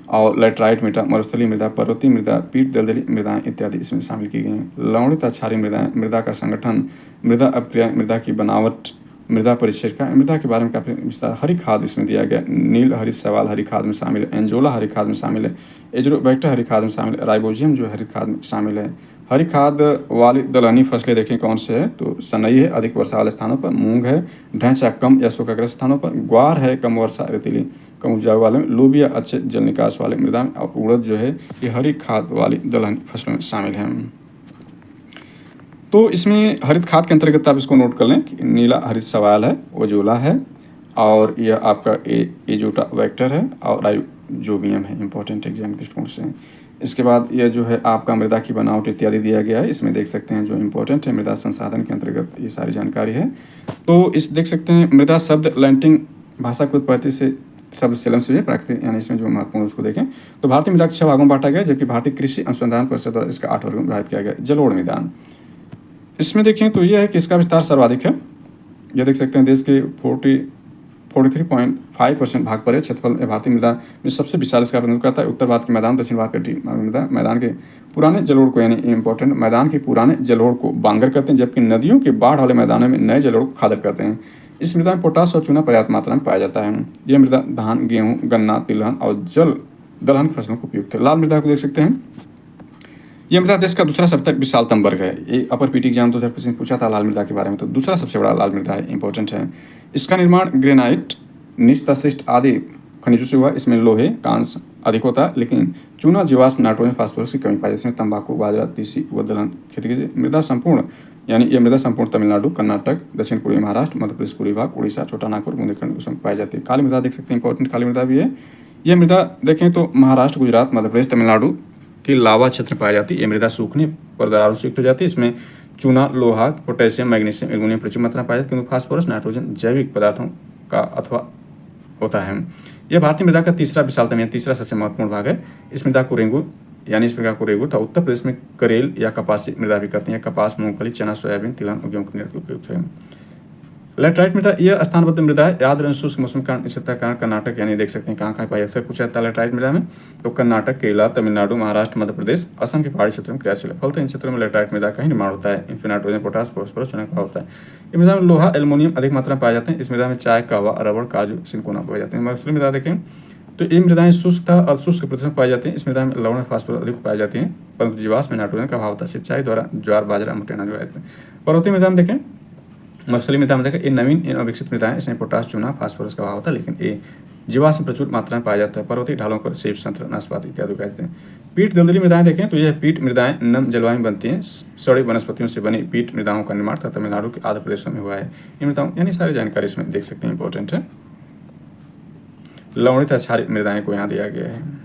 और लेटराइट मृदा, मरुस्थलीय मृदा, पर्वतीय मृदा, पीठ दलदली मृदाएं इत्यादि इसमें शामिल की गई हैं। लवणित क्षारीय मृदाएं, मृदा का संगठन, मृदा अपक्रिया, मृदा की बनावट, मृदा परिचर्या, मृदा के बारे में काफ़ी विस्तार। हरी खाद इसमें दिया गया, नील हरित शैवाल हरी खाद में शामिल है, एंजोला हरी खाद में शामिल है, एजोबैक्टर हरी खाद में शामिल है, राइबोजियम जो हरी खाद में शामिल है। हरी खाद वाली दलहनी फसलें देखें कौन से है, तो सनई है अधिक वर्षा वाले स्थानों पर, मूंग है ढैंचा कम या सूखाग्रस्त स्थानों पर, ग्वार है कम वर्षा रेतीली कम उपजाऊ वाले में, लोबिया अच्छे जल निकास वाले मृदा में, और उड़द जो है ये हरी खाद वाली दलहनी फसलों में शामिल है। तो इसमें हरित खाद के अंतर्गत आप इसको नोट कर लें कि नीला हरित शैवाल है, ओजोला है, और यह आपका एजोबैक्टर है, और राइजोबियम है। इंपॉर्टेंट एग्जाम के दृष्टिकोण से। इसके बाद यह जो है आपका मृदा की बनावट इत्यादि दिया गया है। इसमें देख सकते हैं जो इम्पोर्टेंट है मृदा संसाधन के अंतर्गत ये सारी जानकारी है। तो इस देख सकते हैं मृदा शब्द लैंटिन भाषा की उत्पत्ति से शब्द सेलम से प्राकृतिक, यानी इसमें जो महत्वपूर्ण उसको देखें तो भारतीय मृदा 6 भागों में बांटा गया, जबकि भारतीय कृषि अनुसंधान परिषद द्वारा इसका 8 वर्गों में विभाजित किया गया। जलोढ़ मैदान इसमें देखें तो यह है कि इसका विस्तार सर्वाधिक है। यह देख सकते हैं देश के 43.5% भाग पर है। क्षेत्रफल भारतीय मृदा में सबसे विशाल इसका प्रतिनिधित्व करता है। उत्तर भारत के मैदान, दक्षिण भारत के मृदा मैदान के पुराने जलोढ़ को, यानी इंपॉर्टेंट मैदान के पुराने जलोढ़ को बांगर करते हैं, जबकि नदियों के बाढ़ वाले मैदानों में नए जलोढ़ को खादर करते हैं। इस मृदा में पोटास और चूना पर्याप्त मात्रा में पाया जाता है। यह मृदा धान, गेहूँ, गन्ना, तिलहन और जल दलहन फसलों को उपयुक्त है। लाल मृदा को देख सकते हैं, यह मृदा देश का दूसरा सबसे विशालतम वर्ग है। ये अपर पीटी एग्जाम 2025 पूछा था लाल मृदा के बारे में, तो दूसरा सबसे बड़ा लाल मृदा है, इंपॉर्टेंट है। इसका निर्माण ग्रेनाइट, निस्ताशिष्ट आदि खनिजों से हुआ। इसमें लोहे, कांस्य अधिक होता है, लेकिन चूना, जीवाश्म, नाइट्रोजन, फास्फोरस की कमी पाई जाती है। इसमें तंबाकू, बाजरा, तीसी व दलहन खेती की। मृदा संपूर्ण, यानी यह मृदा संपूर्ण तमिलनाडु, कर्नाटक, दक्षिण पूर्वी महाराष्ट्र, मध्य प्रदेश पूर्वी भाग, उड़ीसा, छोटा नागपुर, बुंदेलखंड उसमें पाई जाती है। काली मृदा देख सकते हैं, इंपॉर्टेंट काली मृदा भी है। यह मृदा देखें तो महाराष्ट्र, गुजरात, मध्य प्रदेश, तमिलनाडु की लावा क्षेत्र में पाई जाती है। यह मृदा सूखने पर दरारों से युक्त हो जाती है। इसमें चूना, लोहा, पोटेशियम, मैग्नीशियम, एल्यूमिनियम प्रचुर मात्रा में पाया जाता है, क्योंकि फास्फोरस, नाइट्रोजन जैविक पदार्थों का अथवा होता है। यह भारतीय मृदा का तीसरा विशालतम या तीसरा सबसे महत्वपूर्ण भाग है। इस मृदा को रेंगू, यानी इस मृदा को रेंगू था उत्तर प्रदेश में करेल या कपासी मृदा भी कहते हैं। कपास, मूंगफली, चना, सोयाबीन, तिलहन और गेहूं के निर्यात उपयुक्त है। लेटराइट मृदा यह स्थानबद्ध मृदा है। याद रहे शुष्क मौसम के कारण कर्नाटक, यानी देख सकते हैं कहाँ कहाँ पाई अक्सर पूछा जाता है लेटराइट मृदा में, तो कर्नाटक, केरला, तमिलनाडु, महाराष्ट्र, मध्य प्रदेश, असम के पहाड़ी क्षेत्रों में क्रियाशील है। फलतः इन क्षेत्रों में लेटराइट मृदा का ही निर्माण होता है। इनमें नाइट्रोजन, पोटास, फॉस्फोरस, चूना का होता है। इस मृदा में लोहा, एल्युमिनियम अधिक मात्रा में पाए जाते हैं। इस मृदा में चाय, कहवा, रबड़, काजू, सिलिकोना पाए जाते हैं। मरुस्थलीय मृदा देखें तो ये मृदाएं शुष्क और शुष्क प्रदेश में पाई जाती हैं। इस मृदा में लवण, फास्फोरस अधिक पाई जाती हैं, परंतु जीवाश्म में नाइट्रोजन का अभाव होता है। सिंचाई द्वारा ज्वार, बाजरा, मटेना जो है। पर्वतीय मृदा में देखें, मरुस्थलीय मृदा में देखें, ये नवीन इन अविकसित मृदा है। इसमें पोटास, चूना, फास्फोरस का अभाव होता है, लेकिन ये जीवाश्म प्रचुर मात्रा में पाया जाता है। पर्वतीय ढालों पर सेब, संतरा, नाशपाती इत्यादि उगाए जाते हैं। पीठ दलदली मृदाएं देखें तो यह पीठ मृदाएं नम जलवायु में बनती हैं। सड़ी वनस्पतियों से बनी पीठ मृदाओं का निर्माण तमिलनाडु के आंध्र प्रदेश में हुआ है। इन मृदाओं, यानी सारी जानकारी इसमें देख सकते हैं, इंपॉर्टेंट है। लवणित क्षारीय मृदाएं को यहाँ दिया गया है।